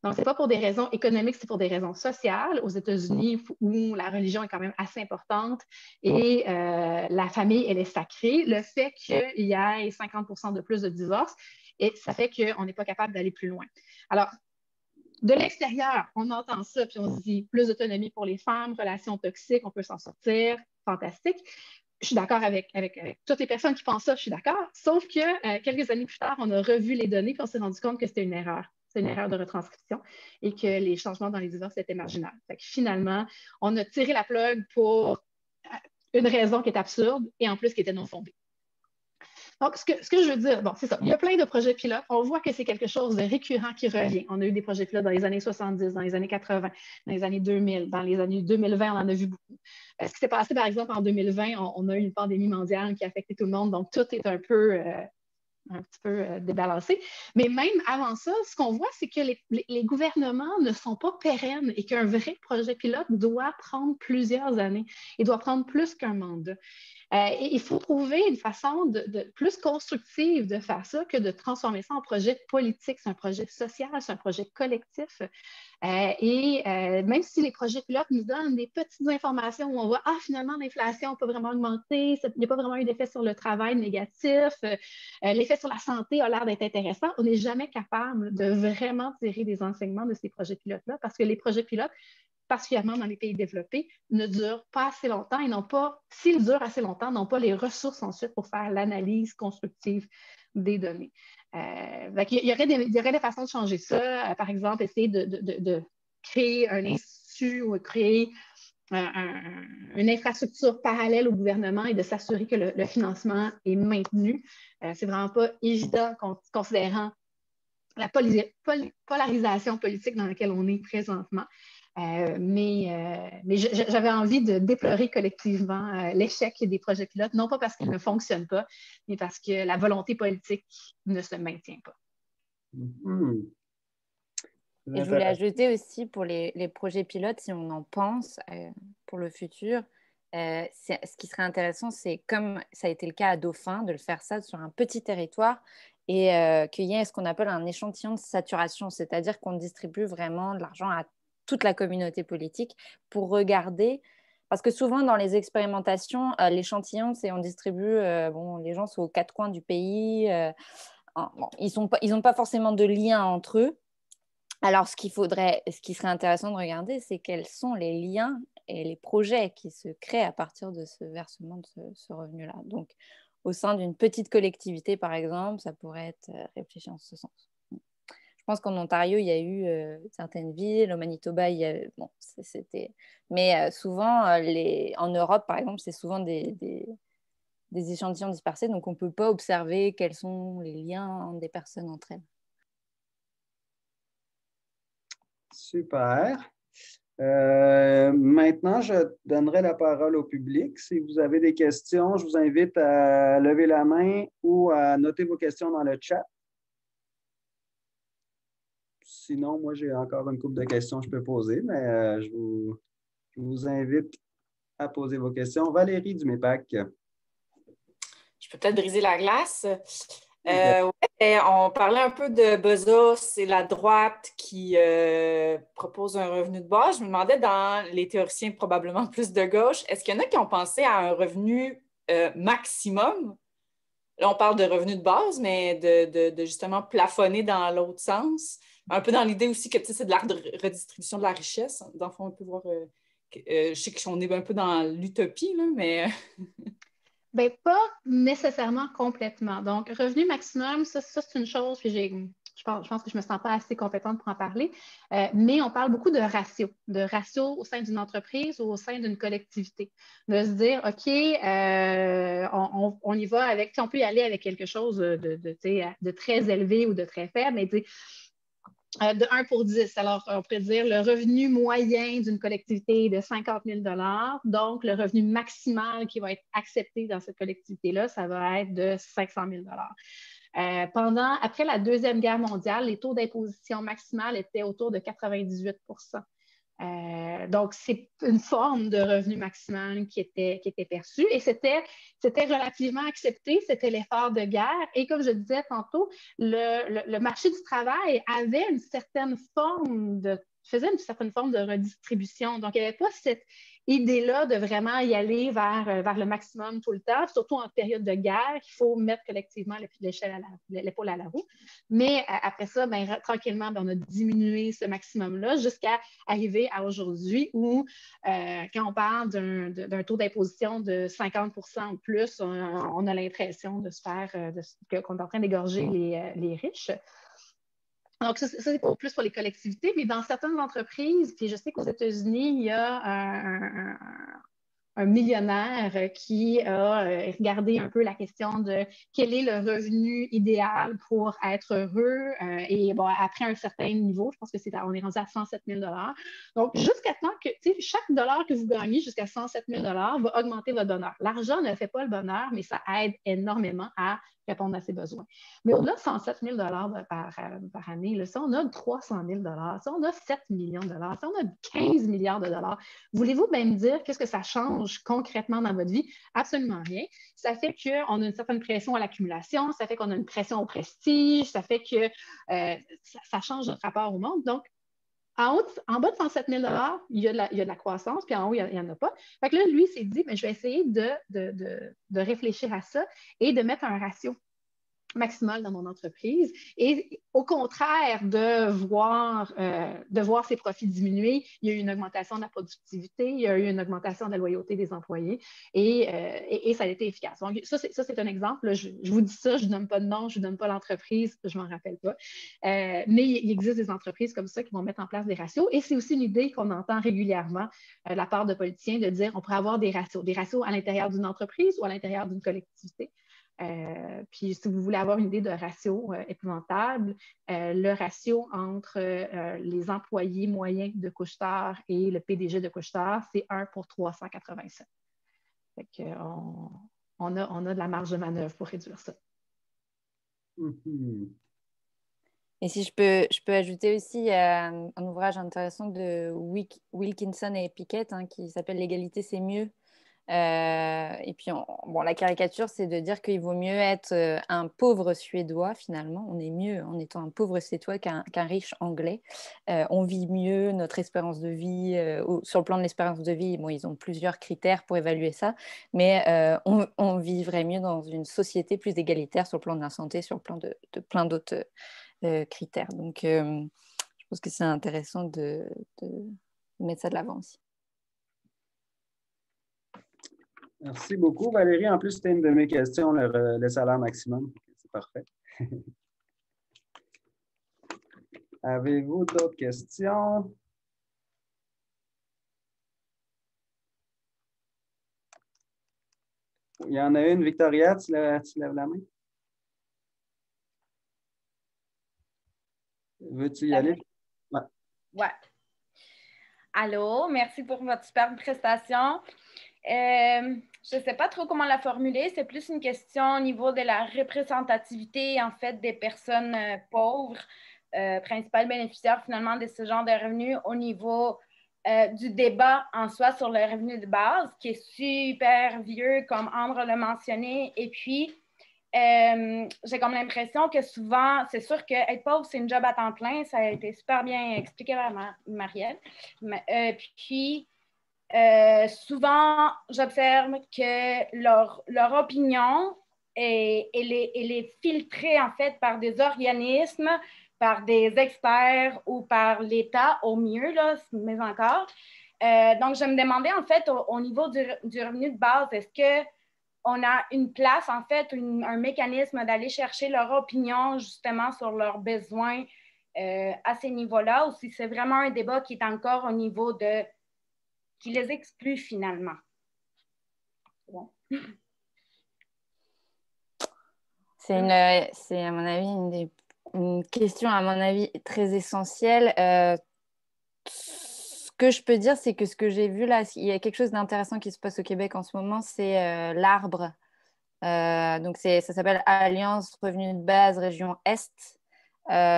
C: Donc, ce n'est pas pour des raisons économiques, c'est pour des raisons sociales. Aux États-Unis, où la religion est quand même assez importante et la famille, elle est sacrée, le fait qu'il y ait 50% de plus de divorces, et ça fait qu'on n'est pas capable d'aller plus loin. Alors, de l'extérieur, on entend ça, puis on se dit plus d'autonomie pour les femmes, relations toxiques, on peut s'en sortir, fantastique. Je suis d'accord avec toutes les personnes qui pensent ça, je suis d'accord. Sauf que quelques années plus tard, on a revu les données et on s'est rendu compte que c'était une erreur. C'est une erreur de retranscription et que les changements dans les divorces étaient marginaux. Fait que finalement, on a tiré la plug pour une raison qui est absurde et en plus qui était non fondée. Donc, ce que je veux dire, bon, c'est ça. Il y a plein de projets pilotes. On voit que c'est quelque chose de récurrent qui revient. On a eu des projets pilotes dans les années 70, dans les années 80, dans les années 2000, dans les années 2020, on en a vu beaucoup. Ce qui s'est passé, par exemple, en 2020, on a eu une pandémie mondiale qui a affecté tout le monde. Donc, tout est un petit peu débalancé. Mais même avant ça, ce qu'on voit, c'est que les gouvernements ne sont pas pérennes et qu'un vrai projet pilote doit prendre plusieurs années. Il doit prendre plus qu'un mandat. Et il faut trouver une façon de plus constructive de faire ça que de transformer ça en projet politique. C'est un projet social, c'est un projet collectif. Même si les projets pilotes nous donnent des petites informations où on voit, finalement, l'inflation n'a pas vraiment augmenté, il n'y a pas vraiment eu d'effet sur le travail négatif, l'effet sur la santé a l'air d'être intéressant, on n'est jamais capable de vraiment tirer des enseignements de ces projets pilotes-là parce que les projets pilotes, particulièrement dans les pays développés, ne durent pas assez longtemps et n'ont pas, s'ils durent assez longtemps, n'ont pas les ressources ensuite pour faire l'analyse constructive des données. Il y aurait des façons de changer ça. Par exemple, essayer de créer un institut ou créer une infrastructure parallèle au gouvernement et de s'assurer que le financement est maintenu. C'est vraiment pas évident considérant la polarisation politique dans laquelle on est présentement. Mais j'avais envie de déplorer collectivement l'échec des projets pilotes, non pas parce qu'ils ne fonctionnent pas, mais parce que la volonté politique ne se maintient pas.
A: Mm-hmm.
B: Et je voulais ajouter aussi pour les projets pilotes, si on en pense pour le futur, ce qui serait intéressant, c'est comme ça a été le cas à Dauphin, de le faire ça sur un petit territoire et qu'il y ait ce qu'on appelle un échantillon de saturation, c'est-à-dire qu'on distribue vraiment de l'argent à toute la communauté politique pour regarder, parce que souvent dans les expérimentations, l'échantillon, c'est on distribue, les gens sont aux quatre coins du pays, ils n'ont pas forcément de lien entre eux. Alors, ce qui serait intéressant de regarder, c'est quels sont les liens et les projets qui se créent à partir de ce versement de ce revenu-là. Donc, au sein d'une petite collectivité, par exemple, ça pourrait être réfléchi en ce sens. Je Je pense qu'en Ontario, il y a eu certaines villes, au Manitoba, il y a, bon, c'était... Mais souvent, en Europe, par exemple, c'est souvent des échantillons dispersés, donc on ne peut pas observer quels sont les liens des personnes entre elles.
A: Super. Maintenant, je donnerai la parole au public. Si vous avez des questions, je vous invite à lever la main ou à noter vos questions dans le chat. Sinon, moi, j'ai encore une couple de questions que je peux poser, mais je vous invite à poser vos questions. Valérie du MEPAC.
D: Je peux peut-être briser la glace.
A: Okay.
D: Ouais, on parlait un peu de Bezos, c'est la droite qui propose un revenu de base. Je me demandais, dans les théoriciens probablement plus de gauche, est-ce qu'il y en a qui ont pensé à un revenu maximum? Là, on parle de revenu de base, mais de justement plafonner dans l'autre sens. Un peu dans l'idée aussi que c'est de la redistribution de la richesse. Dans le fond, on peut voir... je sais qu'on est un peu dans l'utopie, là, mais...
C: Bien, pas nécessairement complètement. Donc, revenu maximum, ça c'est une chose, puis je pense que je ne me sens pas assez compétente pour en parler, mais on parle beaucoup de ratio au sein d'une entreprise ou au sein d'une collectivité. De se dire, OK, on y va avec, on peut y aller avec quelque chose de très élevé ou de très faible, mais de 1 pour 10. Alors, on pourrait dire le revenu moyen d'une collectivité est de 50 000 $. Donc, le revenu maximal qui va être accepté dans cette collectivité-là, ça va être de 500 000 $. Après la Deuxième Guerre mondiale, les taux d'imposition maximale étaient autour de 98 %. Donc, c'est une forme de revenu maximal qui était perçue et c'était relativement accepté, c'était l'effort de guerre. Et comme je disais tantôt, le marché du travail avait faisait une certaine forme de redistribution. Donc, il n'y avait pas cette idée-là de vraiment y aller vers le maximum tout le temps, surtout en période de guerre, qu'il faut mettre collectivement l'épaule à la roue. Mais après ça, tranquillement, on a diminué ce maximum-là jusqu'à arriver à aujourd'hui où, quand on parle d'un taux d'imposition de 50 % ou plus, on a l'impression qu'on est en train d'égorger les riches. Donc, ça c'est plus pour les collectivités, mais dans certaines entreprises, puis je sais qu'aux États-Unis, il y a un millionnaire qui a regardé un peu la question de quel est le revenu idéal pour être heureux. Et bon, après un certain niveau, je pense que on est rendu à 107 000 $. Donc, jusqu'à temps que, chaque dollar que vous gagnez jusqu'à 107 000 $ va augmenter votre bonheur. L'argent ne fait pas le bonheur, mais ça aide énormément à répondre à ses besoins. Mais au-delà de 107 000 $ par année, là, ça, on a 300 000 $, ça, on a 7 millions de dollars, ça, on a 15 milliards de dollars. Voulez-vous bien me dire qu'est-ce que ça change concrètement dans votre vie? Absolument rien. Ça fait qu'on a une certaine pression à l'accumulation, ça fait qu'on a une pression au prestige, ça fait que ça change notre rapport au monde. Donc, en bas de 107 000 $, il y a de la croissance, puis en haut, il n'y en a pas. Fait que là, lui, s'est dit, je vais essayer de réfléchir à ça et de mettre un ratio maximal dans mon entreprise. Et au contraire de voir ses profits diminuer, il y a eu une augmentation de la productivité, il y a eu une augmentation de la loyauté des employés et ça a été efficace. Donc, ça, c'est un exemple. Là, je vous dis ça, je ne donne pas de nom, je ne donne pas l'entreprise, je ne m'en rappelle pas. Mais il existe des entreprises comme ça qui vont mettre en place des ratios et c'est aussi une idée qu'on entend régulièrement de la part de politiciens de dire on pourrait avoir des ratios à l'intérieur d'une entreprise ou à l'intérieur d'une collectivité. Puis si vous voulez avoir une idée de ratio épouvantable, le ratio entre les employés moyens de Couche-Tard et le PDG de Couche-Tard, c'est 1 pour 387. Fait on a de la marge de manœuvre pour réduire ça.
A: Mm-hmm.
B: Et si je peux ajouter aussi un ouvrage intéressant de Wilkinson et Pickett qui s'appelle « L'égalité, c'est mieux ». Et puis, la caricature, c'est de dire qu'il vaut mieux être un pauvre Suédois, finalement. On est mieux en étant un pauvre Suédois qu'un riche Anglais. On vit mieux, notre espérance de vie, sur le plan de l'espérance de vie, ils ont plusieurs critères pour évaluer ça, mais on vivrait mieux dans une société plus égalitaire sur le plan de la santé, sur le plan de plein d'autres critères. Donc, je pense que c'est intéressant de mettre ça de l'avant aussi.
A: Merci beaucoup, Valérie. En plus, c'était une de mes questions, le salaire maximum. C'est parfait. Avez-vous d'autres questions? Il y en a une, Victoria, tu lèves la main? Veux-tu y aller? Ouais.
E: Ouais. Allô, merci pour votre superbe prestation. Je ne sais pas trop comment la formuler. C'est plus une question au niveau de la représentativité, en fait, des personnes pauvres, principales bénéficiaires, finalement, de ce genre de revenus au niveau du débat en soi sur le revenu de base, qui est super vieux, comme Ambre l'a mentionné. Et puis, j'ai comme l'impression que souvent, c'est sûr qu'être pauvre, c'est une job à temps plein. Ça a été super bien expliqué par Marielle. Puis, souvent, j'observe que leur opinion est filtrée, en fait, par des organismes, par des experts ou par l'État, au mieux, là, mais encore. Donc, je me demandais, en fait, au niveau du revenu de base, est-ce qu'on a une place, en fait, un mécanisme d'aller chercher leur opinion, justement, sur leurs besoins à ces niveaux-là, ou si c'est vraiment un débat qui est encore au niveau qui les exclut finalement? Bon.
B: C'est à mon avis, une question, à mon avis, très essentielle. Ce que je peux dire, c'est que ce que j'ai vu là, il y a quelque chose d'intéressant qui se passe au Québec en ce moment, c'est l'Arbre. Donc, ça s'appelle Alliance Revenu de Base Région Est,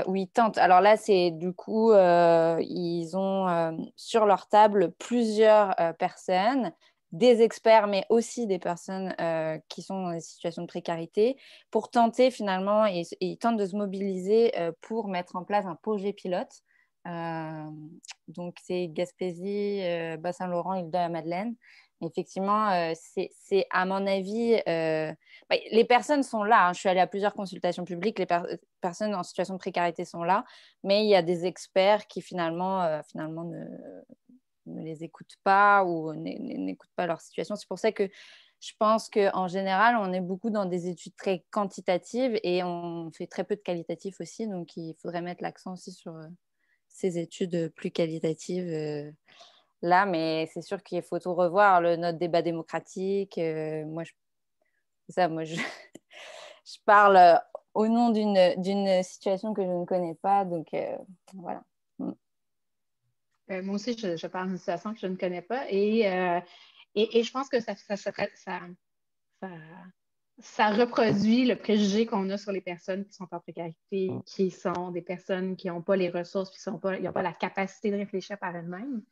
B: où ils tentent. Alors là, c'est du coup, ils ont sur leur table plusieurs personnes, des experts, mais aussi des personnes qui sont dans des situations de précarité, pour tenter finalement, et ils tentent de se mobiliser pour mettre en place un projet pilote. Donc, c'est Gaspésie, Bas-Saint-Laurent, Île-de-la-Madeleine. Effectivement, c'est à mon avis, les personnes sont là. Hein. Je suis allée à plusieurs consultations publiques. Les personnes en situation de précarité sont là, mais il y a des experts qui finalement ne les écoutent pas ou n'écoutent pas leur situation. C'est pour ça que je pense qu'en général, on est beaucoup dans des études très quantitatives et on fait très peu de qualitatif aussi. Donc, il faudrait mettre l'accent aussi sur ces études plus qualitatives là, mais c'est sûr qu'il faut tout revoir, notre débat démocratique. Je parle au nom d'une situation que je ne connais pas, donc voilà.
C: Moi aussi, je parle d'une situation que je ne connais pas et je pense que ça reproduit le préjugé qu'on a sur les personnes qui sont en précarité, qui sont des personnes qui n'ont pas les ressources, qui n'ont pas la capacité de réfléchir par elles-mêmes.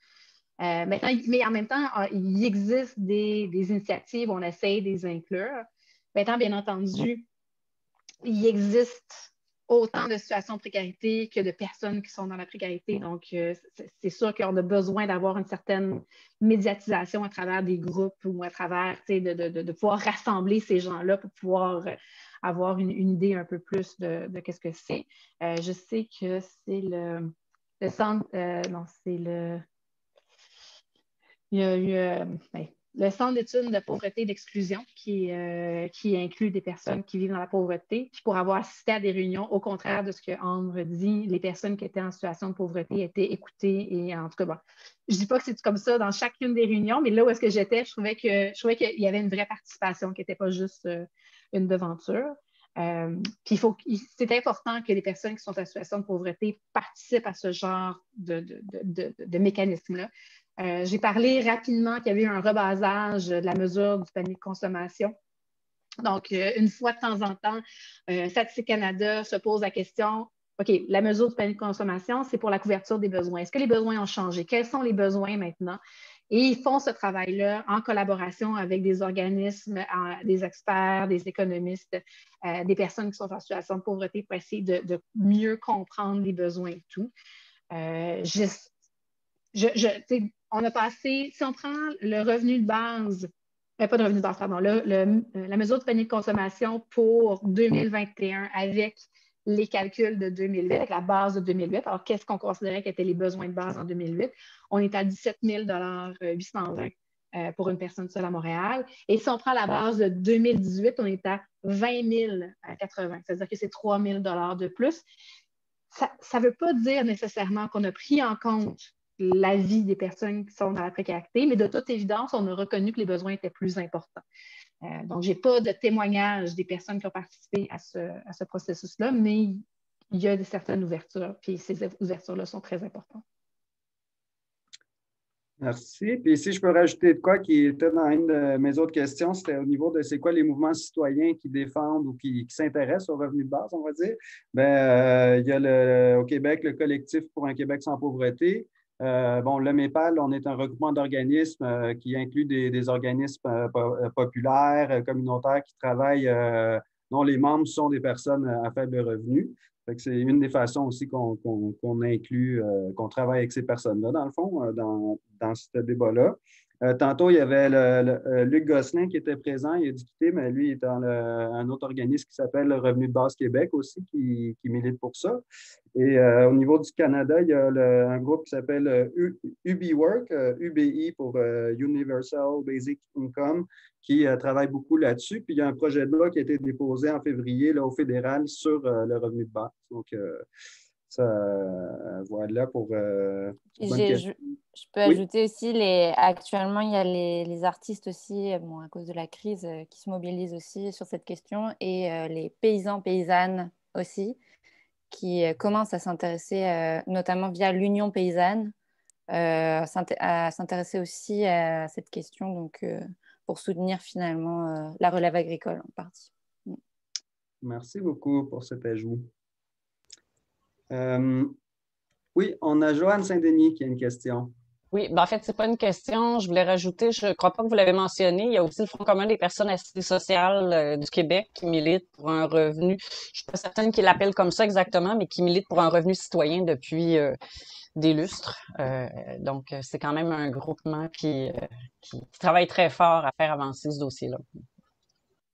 C: Mais en même temps, il existe des initiatives, on essaie de les inclure. Maintenant, bien entendu, il existe autant de situations de précarité que de personnes qui sont dans la précarité. Donc, c'est sûr qu'on a besoin d'avoir une certaine médiatisation à travers des groupes ou à travers, de pouvoir rassembler ces gens-là pour pouvoir avoir une idée un peu plus de qu'est-ce que c'est. Je sais que c'est le centre, non, c'est le... Il y a eu le Centre d'études de pauvreté et d'exclusion qui inclut des personnes qui vivent dans la pauvreté. Puis pour avoir assisté à des réunions, au contraire de ce que Ambre dit, les personnes qui étaient en situation de pauvreté étaient écoutées. Et en tout cas, bon, je ne dis pas que c'est comme ça dans chacune des réunions, mais là où est-ce que j'étais, je trouvais qu'il y avait une vraie participation, qui n'était pas juste une devanture. Puis c'est important que les personnes qui sont en situation de pauvreté participent à ce genre de mécanisme-là. J'ai parlé rapidement qu'il y avait eu un rebasage de la mesure du panier de consommation. Donc, une fois de temps en temps, Statistique Canada se pose la question, OK, la mesure du panier de consommation, c'est pour la couverture des besoins. Est-ce que les besoins ont changé? Quels sont les besoins maintenant? Et ils font ce travail-là en collaboration avec des organismes, des experts, des économistes, des personnes qui sont en situation de pauvreté pour essayer de mieux comprendre les besoins et tout. On a passé, si on prend le revenu de base, pas de revenu de base, pardon, la mesure de panier de consommation pour 2021 avec les calculs de 2008, avec la base de 2008. Alors, qu'est-ce qu'on considérait qu'étaient les besoins de base en 2008? On est à 17 820 pour une personne seule à Montréal. Et si on prend la base de 2018, on est à 20 080. C'est-à-dire que c'est 3 000 de plus. ça ne veut pas dire nécessairement qu'on a pris en compte la vie des personnes qui sont dans la précarité, mais de toute évidence, on a reconnu que les besoins étaient plus importants. Donc, je n'ai pas de témoignage des personnes qui ont participé à ce processus-là, mais il y a certaines ouvertures, puis ces ouvertures-là sont très importantes.
A: Merci. Puis si je peux rajouter de quoi qui était dans une de mes autres questions, c'était au niveau de c'est quoi les mouvements citoyens qui défendent ou qui s'intéressent au revenu de base, on va dire. Bien, il y a au Québec le collectif pour un Québec sans pauvreté. Bon, le MEPAL, on est un regroupement d'organismes qui inclut des organismes populaires, communautaires qui travaillent, dont les membres sont des personnes à faible revenu. C'est une des façons aussi qu'on inclut, qu'on travaille avec ces personnes-là, dans le fond, dans ce débat-là. Tantôt, il y avait Luc Gosselin qui était présent, il a dû quitter, mais lui, il est dans un autre organisme qui s'appelle le Revenu de base Québec aussi, qui milite pour ça. Et au niveau du Canada, il y a un groupe qui s'appelle UBWork, UBI pour Universal Basic Income, qui travaille beaucoup là-dessus. Puis il y a un projet de loi qui a été déposé en février là, au fédéral sur le revenu de base. Donc, voilà pour...
B: Je peux ajouter aussi, actuellement, il y a les artistes aussi, bon, à cause de la crise, qui se mobilisent aussi sur cette question, et les paysans, paysannes aussi, qui commencent à s'intéresser, notamment via l'Union paysanne, à s'intéresser aussi à cette question, donc pour soutenir finalement la relève agricole en partie.
A: Merci beaucoup pour cet ajout. Oui, on a Joanne Saint-Denis qui a une question.
F: Oui, ben en fait, c'est pas une question. Je voulais rajouter, je ne crois pas que vous l'avez mentionné, il y a aussi le Front commun des personnes assises sociales du Québec qui milite pour un revenu, je ne suis pas certaine qu'il l'appelle comme ça exactement, mais qui milite pour un revenu citoyen depuis des lustres. Donc, c'est quand même un groupement qui travaille très fort à faire avancer ce dossier-là.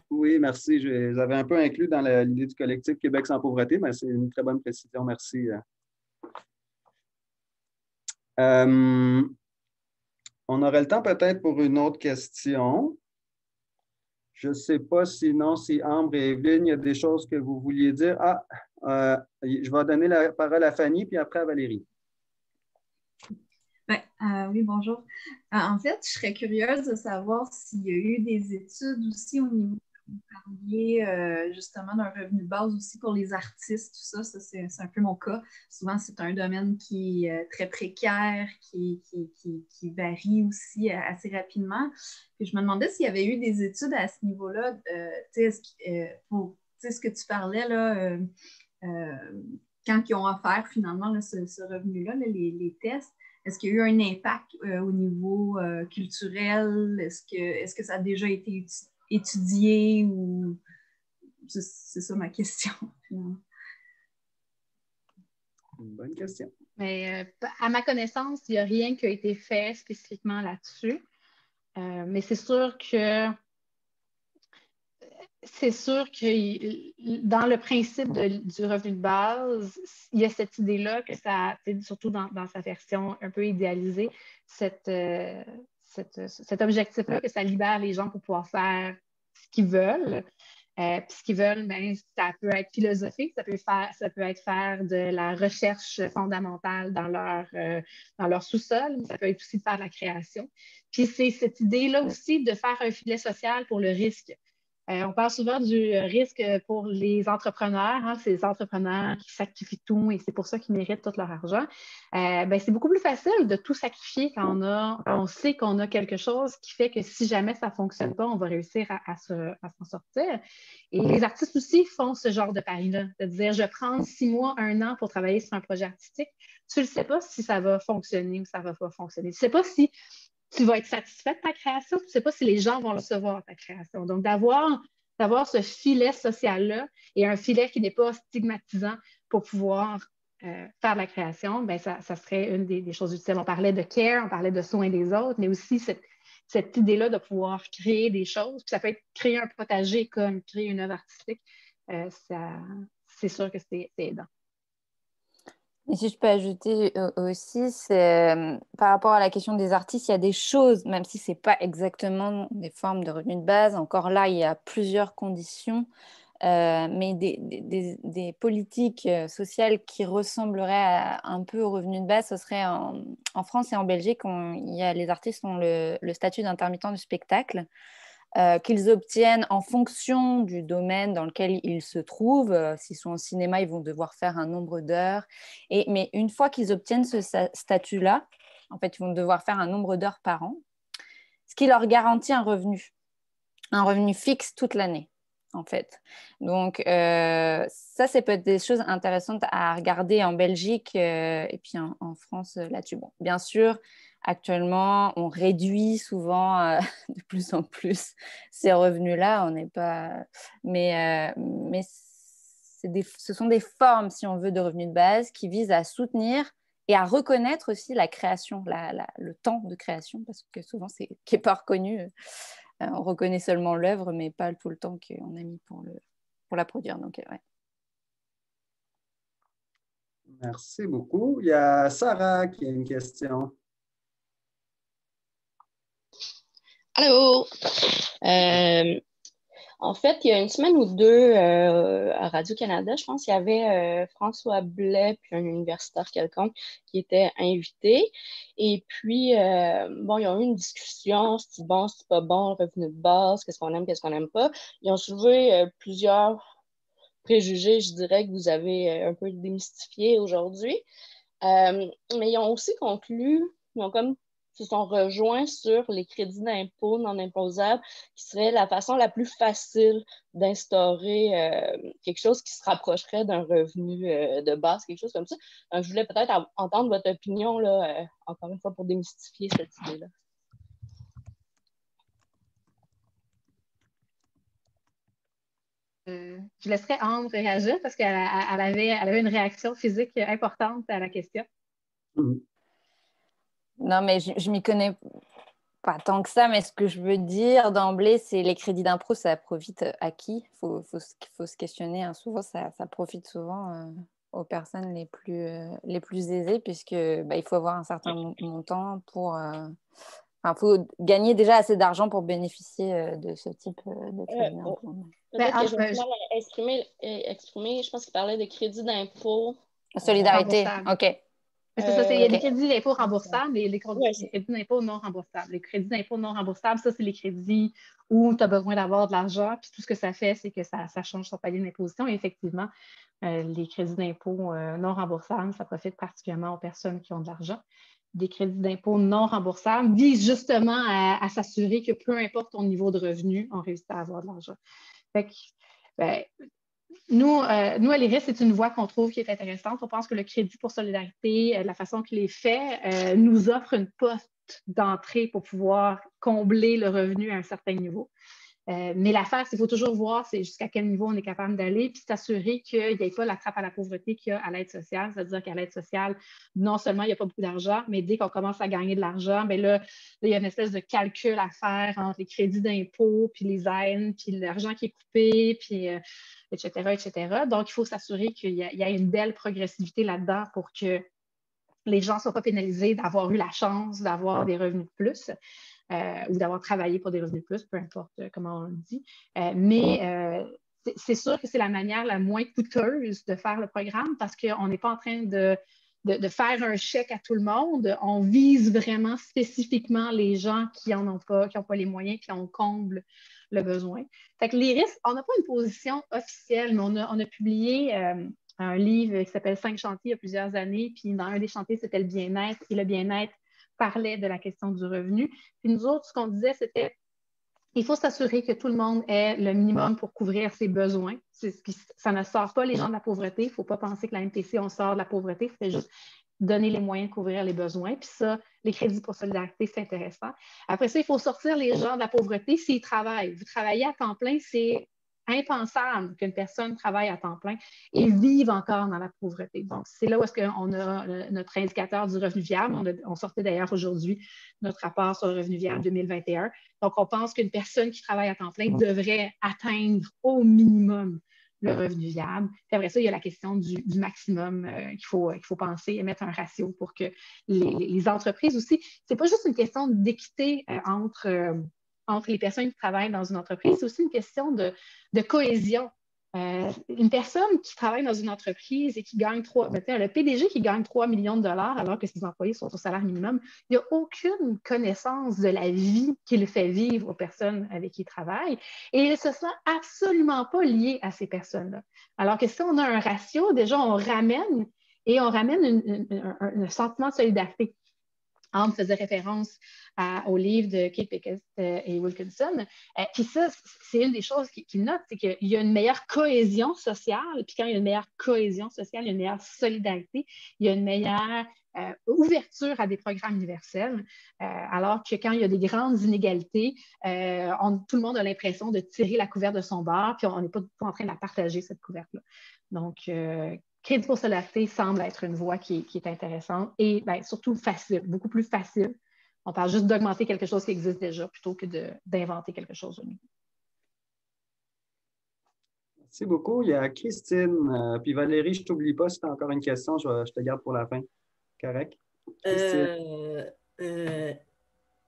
A: Oui, merci. Je les avais un peu inclus dans l'idée du collectif Québec sans pauvreté, mais c'est une très bonne précision. Merci. On aurait le temps peut-être pour une autre question. Je ne sais pas sinon si Ambre et Evelyne, il y a des choses que vous vouliez dire. Je vais donner la parole à Fanny, puis après à Valérie.
G: Oui, bonjour. En fait, je serais curieuse de savoir s'il y a eu des études aussi au niveau justement d'un revenu de base aussi pour les artistes, tout ça, c'est un peu mon cas. Souvent, c'est un domaine qui est très précaire, qui varie aussi assez rapidement. Puis je me demandais s'il y avait eu des études à ce niveau-là, pour ce que tu parlais là, quand ils ont offert finalement là, ce revenu-là, là, les tests. Est-ce qu'il y a eu un impact au niveau culturel? Est-ce que ça a déjà été étudié ou c'est ça ma question.
A: Une bonne question.
C: Mais à ma connaissance, il n'y a rien qui a été fait spécifiquement là-dessus. Mais c'est sûr que dans le principe du revenu de base, il y a cette idée-là que ça, surtout dans sa version un peu idéalisée, cet objectif-là, que ça libère les gens pour pouvoir faire ce qu'ils veulent. Puis ce qu'ils veulent, ben, ça peut être philosophique, ça peut être faire de la recherche fondamentale dans leur sous-sol, mais ça peut être aussi faire de la création. Puis c'est cette idée-là aussi de faire un filet social pour le risque. On parle souvent du risque pour les entrepreneurs, hein, ces entrepreneurs qui sacrifient tout et c'est pour ça qu'ils méritent tout leur argent. C'est beaucoup plus facile de tout sacrifier quand on sait qu'on a quelque chose qui fait que si jamais ça ne fonctionne pas, on va réussir à s'en sortir. Et les artistes aussi font ce genre de pari-là, de dire je prends 6 mois, 1 an pour travailler sur un projet artistique. Tu ne sais pas si ça va fonctionner ou ça ne va pas fonctionner. Tu ne sais pas si tu vas être satisfait de ta création, tu ne sais pas si les gens vont recevoir ta création. Donc, d'avoir ce filet social-là et un filet qui n'est pas stigmatisant pour pouvoir faire de la création, ben ça serait une des choses utiles. On parlait de care, on parlait de soins des autres, mais aussi cette idée-là de pouvoir créer des choses. Puis ça peut être créer un potager comme créer une œuvre artistique. C'est sûr que c'est aidant.
B: Et si je peux ajouter aussi, c'est par rapport à la question des artistes, il y a des choses, même si ce n'est pas exactement des formes de revenus de base, encore là, il y a plusieurs conditions mais des politiques sociales qui ressembleraient un peu au revenu de base, ce serait en France et en Belgique, les artistes ont le statut d'intermittent du spectacle, qu'ils obtiennent en fonction du domaine dans lequel ils se trouvent. S'ils sont au cinéma, ils vont devoir faire un nombre d'heures. Mais une fois qu'ils obtiennent ce statut-là, en fait, ils vont devoir faire un nombre d'heures par an, ce qui leur garantit un revenu fixe toute l'année, en fait. Donc, ça, c'est peut-être des choses intéressantes à regarder en Belgique et puis en France là-dessus. Bon, bien sûr, actuellement, on réduit souvent de plus en plus ces revenus-là. On n'est pas... Mais ce sont des formes, si on veut, de revenus de base qui visent à soutenir et à reconnaître aussi la création, le temps de création, parce que souvent, c'est qui n'est pas reconnu. On reconnaît seulement l'œuvre, mais pas tout le temps qu'on a mis pour la produire. Donc, ouais.
A: Merci beaucoup. Il y a Sarah qui a une question.
H: Allô! En fait, il y a une semaine ou deux, à Radio-Canada, je pense, il y avait François Blais, puis un universitaire quelconque, qui était invité. Et puis, bon, ils ont eu une discussion, c'est bon, c'est pas bon, le revenu de base, qu'est-ce qu'on aime, qu'est-ce qu'on n'aime pas. Ils ont soulevé plusieurs préjugés, je dirais, que vous avez un peu démystifiés aujourd'hui. Mais ils ont aussi conclu, ils ont comme se sont rejoints sur les crédits d'impôt non imposables, qui serait la façon la plus facile d'instaurer quelque chose qui se rapprocherait d'un revenu de base, quelque chose comme ça. Donc, je voulais peut-être entendre votre opinion, là, encore une fois, pour démystifier cette idée-là.
C: Je laisserai Ambre réagir parce qu'elle avait une réaction physique importante à la question.
B: Non, mais je m'y connais pas tant que ça, mais ce que je veux dire d'emblée, c'est les crédits d'impôt, ça profite à qui? Faut se questionner. Hein. Souvent, ça profite souvent aux personnes les plus aisées, puisque il faut avoir un certain montant pour... faut gagner déjà assez d'argent pour bénéficier de ce type de crédit d'impôt.
H: Peut-être que je vais mal exprimer, je pense qu'il parlait de crédit d'impôt.
B: Solidarité, OK.
C: C'est ça, il y a des crédits d'impôt remboursables et les crédits d'impôt non remboursables. Les crédits d'impôt non remboursables, ça, c'est les crédits où tu as besoin d'avoir de l'argent, puis tout ce que ça fait, c'est que ça change ton palier d'imposition. Et effectivement, les crédits d'impôt non remboursables, ça profite particulièrement aux personnes qui ont de l'argent. Des crédits d'impôt non remboursables visent justement à s'assurer que peu importe ton niveau de revenu, on réussit à avoir de l'argent. Fait que, nous, à l'IRIS, c'est une voie qu'on trouve qui est intéressante. On pense que le crédit pour solidarité, la façon qu'il est fait, nous offre une porte d'entrée pour pouvoir combler le revenu à un certain niveau. Mais l'affaire, c'est qu'il faut toujours voir jusqu'à quel niveau on est capable d'aller, puis s'assurer qu'il n'y ait pas la trappe à la pauvreté qu'il y a à l'aide sociale. C'est-à-dire qu'à l'aide sociale, non seulement il n'y a pas beaucoup d'argent, mais dès qu'on commence à gagner de l'argent, bien là, il y a une espèce de calcul à faire entre les crédits d'impôt, puis les aides, puis l'argent qui est coupé, puis etc., etc. Donc, il faut s'assurer qu'il y ait une belle progressivité là-dedans pour que les gens ne soient pas pénalisés d'avoir eu la chance d'avoir des revenus de plus. Ou d'avoir travaillé pour des revenus de plus, peu importe comment on le dit. Mais c'est sûr que c'est la manière la moins coûteuse de faire le programme parce qu'on n'est pas en train de faire un chèque à tout le monde. On vise vraiment spécifiquement les gens qui n'ont pas les moyens, puis on comble le besoin. Fait que l'IRIS, on n'a pas une position officielle, mais on a publié un livre qui s'appelle 5 chantiers il y a plusieurs années, puis dans un des chantiers, c'était le bien-être, et le bien-être parlait de la question du revenu. Puis nous autres, ce qu'on disait, c'était il faut s'assurer que tout le monde ait le minimum pour couvrir ses besoins. Ça ne sort pas les gens de la pauvreté. Il ne faut pas penser que la MTC, on sort de la pauvreté. Il faut juste donner les moyens de couvrir les besoins. Puis ça, les crédits pour solidarité, c'est intéressant. Après ça, il faut sortir les gens de la pauvreté s'ils travaillent. Vous travaillez à temps plein, c'est impensable qu'une personne travaille à temps plein et vive encore dans la pauvreté. Donc, c'est là où est-ce qu'on a notre indicateur du revenu viable. On sortait d'ailleurs aujourd'hui notre rapport sur le revenu viable 2021. Donc, on pense qu'une personne qui travaille à temps plein devrait atteindre au minimum le revenu viable. Puis après ça, il y a la question du maximum qu'il faut penser et mettre un ratio pour que les entreprises aussi, c'est pas juste une question d'équité entre les personnes qui travaillent dans une entreprise, c'est aussi une question de cohésion. Une personne qui travaille dans une entreprise et qui gagne le PDG qui gagne 3 millions de dollars alors que ses employés sont au salaire minimum, il n'y a aucune connaissance de la vie qu'il fait vivre aux personnes avec qui il travaille et il ne se sent absolument pas lié à ces personnes-là. Alors que si on a un ratio, déjà on ramène un sentiment de solidarité. On faisait référence au livre de Kate Pickett et Wilkinson. Puis ça, c'est une des choses qu'ils notent, c'est qu'il y a une meilleure cohésion sociale. Puis quand il y a une meilleure cohésion sociale, il y a une meilleure solidarité, il y a une meilleure ouverture à des programmes universels. Alors que quand il y a des grandes inégalités, tout le monde a l'impression de tirer la couverte de son bord, puis on n'est pas en train de la partager, cette couverte-là. Donc, Crédit pour solidarité semble être une voie qui est intéressante et surtout facile, beaucoup plus facile. On parle juste d'augmenter quelque chose qui existe déjà plutôt que d'inventer quelque chose au niveau.
A: Merci beaucoup. Il y a Christine. Puis Valérie, je ne t'oublie pas, si tu as encore une question, je te garde pour la fin. Correct?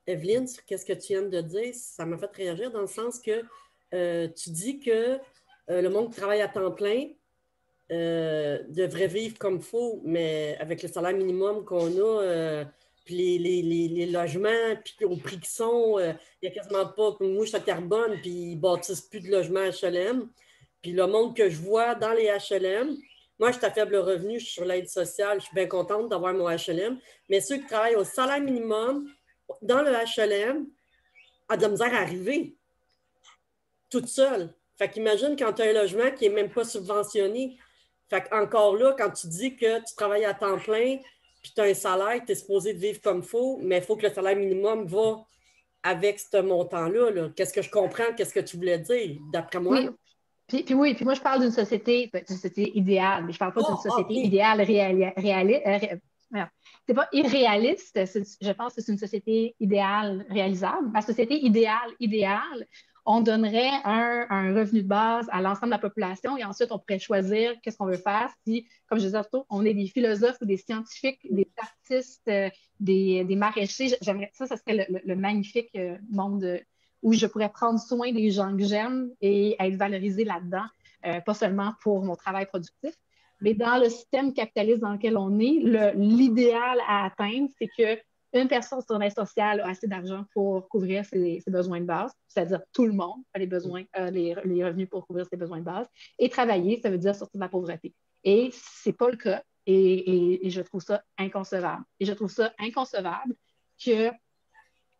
I: Evelyne, sur ce que tu viens de dire, ça m'a fait réagir dans le sens que tu dis que le monde qui travaille à temps plein devrait vivre comme il faut, mais avec le salaire minimum qu'on a, puis les logements, puis au prix qu'ils sont, il n'y a quasiment pas, moi je suis à Terrebonne, puis ils ne bâtissent plus de logements HLM. Puis le monde que je vois dans les HLM, moi je suis à faible revenu, je suis sur l'aide sociale, je suis bien contente d'avoir mon HLM, mais ceux qui travaillent au salaire minimum, dans le HLM, ont de la misère à arriver, toute seule. Fait qu'imagine quand tu as un logement qui n'est même pas subventionné. Fait qu'encore là, quand tu dis que tu travailles à temps plein, puis tu as un salaire, tu es supposé de vivre comme il faut, mais il faut que le salaire minimum va avec ce montant-là. Là. Qu'est-ce que je comprends? Qu'est-ce que tu voulais dire, d'après moi?
C: Oui. Puis moi, je parle d'une société idéale, mais je ne parle pas d'une société idéale réaliste. C'est pas irréaliste, je pense que c'est une société idéale réalisable. Ma société idéale, on donnerait un revenu de base à l'ensemble de la population et ensuite on pourrait choisir qu'est-ce qu'on veut faire. Si, comme je disais tantôt, on est des philosophes ou des scientifiques, des artistes, des maraîchers, ça serait le magnifique monde où je pourrais prendre soin des gens que j'aime et être valorisée là-dedans, pas seulement pour mon travail productif, mais dans le système capitaliste dans lequel on est, l'idéal à atteindre, c'est qu'une personne sur l'aide sociale a assez d'argent pour couvrir ses besoins de base, c'est-à-dire tout le monde a les revenus pour couvrir ses besoins de base, et travailler, ça veut dire sortir de la pauvreté. Et ce n'est pas le cas, et je trouve ça inconcevable. Et je trouve ça inconcevable que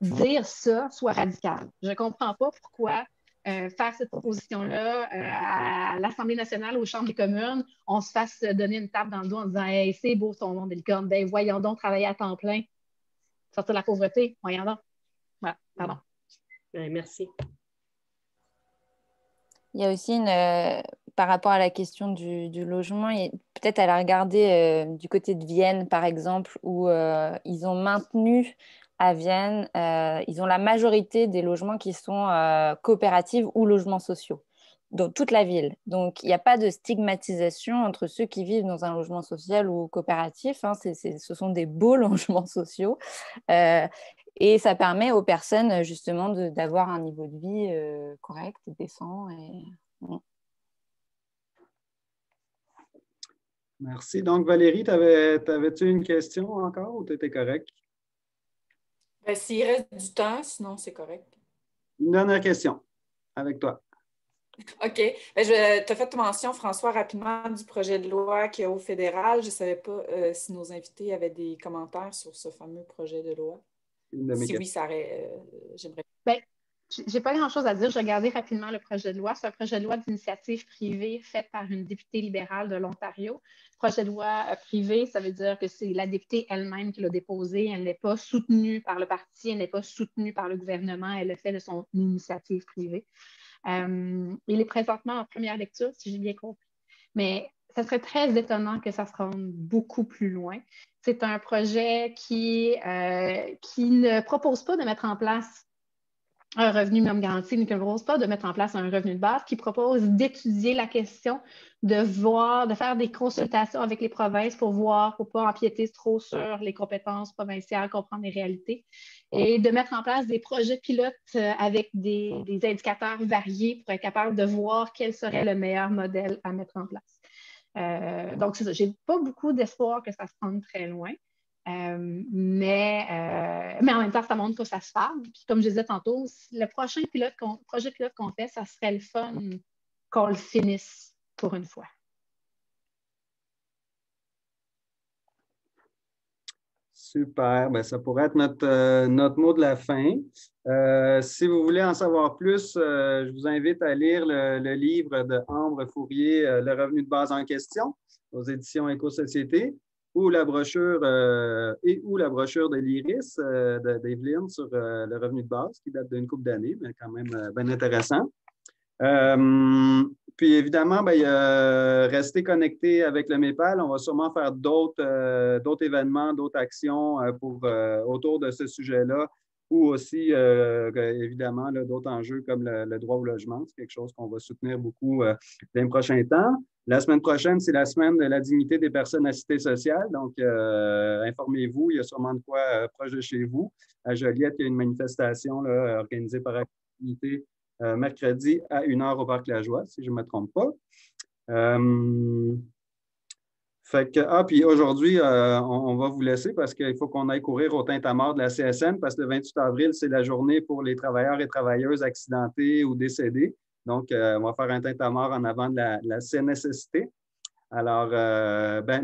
C: dire ça soit radical. Je ne comprends pas pourquoi faire cette proposition-là à l'Assemblée nationale, aux chambres des communes, on se fasse donner une tape dans le dos en disant hey, c'est beau ton monde des licornes, ben voyons donc travailler à temps plein, sortir de la pauvreté, voyons donc. Voilà, pardon.
I: Merci.
B: Il y a aussi par rapport à la question du logement, peut-être à la regarder du côté de Vienne, par exemple, où ils ont maintenu à Vienne, ils ont la majorité des logements qui sont coopératives ou logements sociaux dans toute la ville. Donc, il n'y a pas de stigmatisation entre ceux qui vivent dans un logement social ou coopératif. Hein. Ce sont des beaux logements sociaux. Et ça permet aux personnes, justement, d'avoir un niveau de vie correct, décent.
A: Merci. Donc, Valérie, t'avais-tu une question encore ou tu étais correct?
D: Ben, s'il reste du temps, sinon c'est correct.
A: Une dernière question avec toi.
D: OK. Ben, tu as fait mention, François, rapidement du projet de loi qu'il y a au fédéral. Je ne savais pas si nos invités avaient des commentaires sur ce fameux projet de loi. Si oui, j'aimerais.
C: Ben, je n'ai pas grand-chose à dire. Je regardais rapidement le projet de loi. C'est un projet de loi d'initiative privée fait par une députée libérale de l'Ontario. Projet de loi privé, ça veut dire que c'est la députée elle-même qui l'a déposé. Elle n'est pas soutenue par le parti, elle n'est pas soutenue par le gouvernement. Elle le fait de son initiative privée. Il est présentement en première lecture, si j'ai bien compris. Mais ça serait très étonnant que ça se rende beaucoup plus loin. C'est un projet qui ne propose pas de mettre en place un revenu minimum garanti ne propose pas de mettre en place un revenu de base, qui propose d'étudier la question, de faire des consultations avec les provinces pour voir, pour ne pas empiéter trop sur les compétences provinciales, comprendre les réalités, et de mettre en place des projets pilotes avec des indicateurs variés pour être capable de voir quel serait le meilleur modèle à mettre en place. Donc, c'est ça. Je n'ai pas beaucoup d'espoir que ça se rende très loin. Mais en même temps, ça montre que ça se fait. Puis comme je disais tantôt, le prochain projet pilote qu'on fait, ça serait le fun qu'on le finisse pour une fois.
A: Super. Ben, ça pourrait être notre mot de la fin. Si vous voulez en savoir plus, je vous invite à lire le livre de Ambre Fourier, Le revenu de base en question, aux éditions Éco-Société, ou la brochure ou la brochure de l'Iris d'Evelyne sur le revenu de base, qui date d'une couple d'années, mais quand même bien intéressant. Puis évidemment, restez connectés avec le MEPAL. On va sûrement faire d'autres événements, d'autres actions autour de ce sujet-là, ou aussi, évidemment, d'autres enjeux comme le droit au logement. C'est quelque chose qu'on va soutenir beaucoup dans les prochains temps. La semaine prochaine, c'est la semaine de la dignité des personnes assistées sociales. Donc, informez-vous, il y a sûrement de quoi proche de chez vous. À Joliette, il y a une manifestation là, organisée par la communauté mercredi à 1h au Parc La Joie, si je ne me trompe pas. Puis aujourd'hui, on va vous laisser parce qu'il faut qu'on aille courir au tintamarre de la CSN parce que le 28 avril, c'est la journée pour les travailleurs et travailleuses accidentés ou décédés. Donc, on va faire un tintamarre en avant de la CNSST. Alors,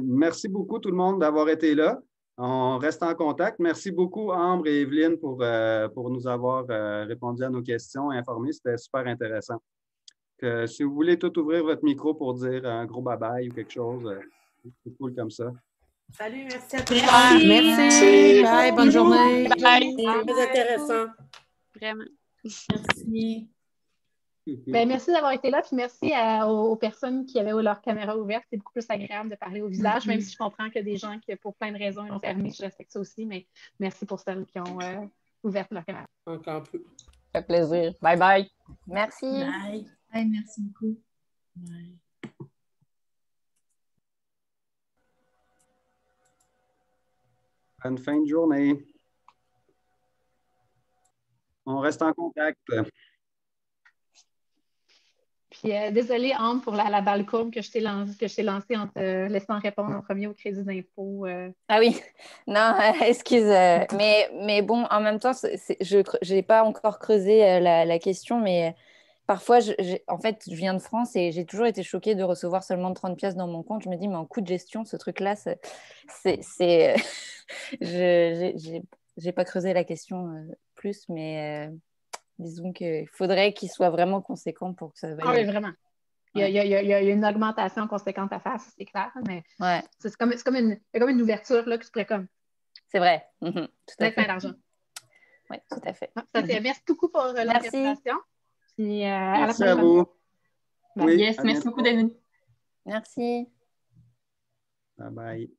A: merci beaucoup tout le monde d'avoir été là. On reste en contact. Merci beaucoup, Ambre et Evelyne, pour nous avoir répondu à nos questions et informé. C'était super intéressant. Si vous voulez tout ouvrir votre micro pour dire un gros bye-bye ou quelque chose, c'est cool comme ça.
I: Salut, merci à tous.
J: Merci. Bye, bonne journée.
F: Bye.
I: Très intéressant.
J: Vraiment.
G: Merci.
C: Merci d'avoir été là, puis merci aux personnes qui avaient leur caméra ouverte. C'est beaucoup plus agréable de parler au visage, même si je comprends que des gens qui, pour plein de raisons, ils ont fermé, je respecte ça aussi, mais merci pour celles qui ont ouvert leur caméra.
I: Encore plus.
F: Ça fait plaisir. Bye bye.
B: Merci.
G: Bye. Bye, merci beaucoup. Bye.
A: Bonne fin de journée. On reste en contact.
C: Puis désolée, Ambre, pour la balle courbe que je t'ai lancée en te laissant répondre en premier au crédit d'impôt.
B: Ah oui, non, excuse. Mais bon, en même temps, je n'ai pas encore creusé la question, mais parfois, en fait, je viens de France et j'ai toujours été choquée de recevoir seulement 30 pièces dans mon compte. Je me dis, mais en coût de gestion, ce truc-là, j'ai pas creusé la question plus, mais disons qu'il faudrait qu'il soit vraiment conséquent pour que ça vaille.
C: Ah oui, vraiment. Il y a une augmentation conséquente à faire, c'est clair, mais
B: ouais.
C: c'est comme une ouverture là, que tu pourrais comme.
B: C'est vrai. Tout à fait.
C: Plein d'argent.
B: Oui, tout à fait.
C: Merci beaucoup pour la présentation. Puis,
A: merci à vous.
G: Oui, yes, merci beaucoup, David.
B: Merci.
A: Bye bye.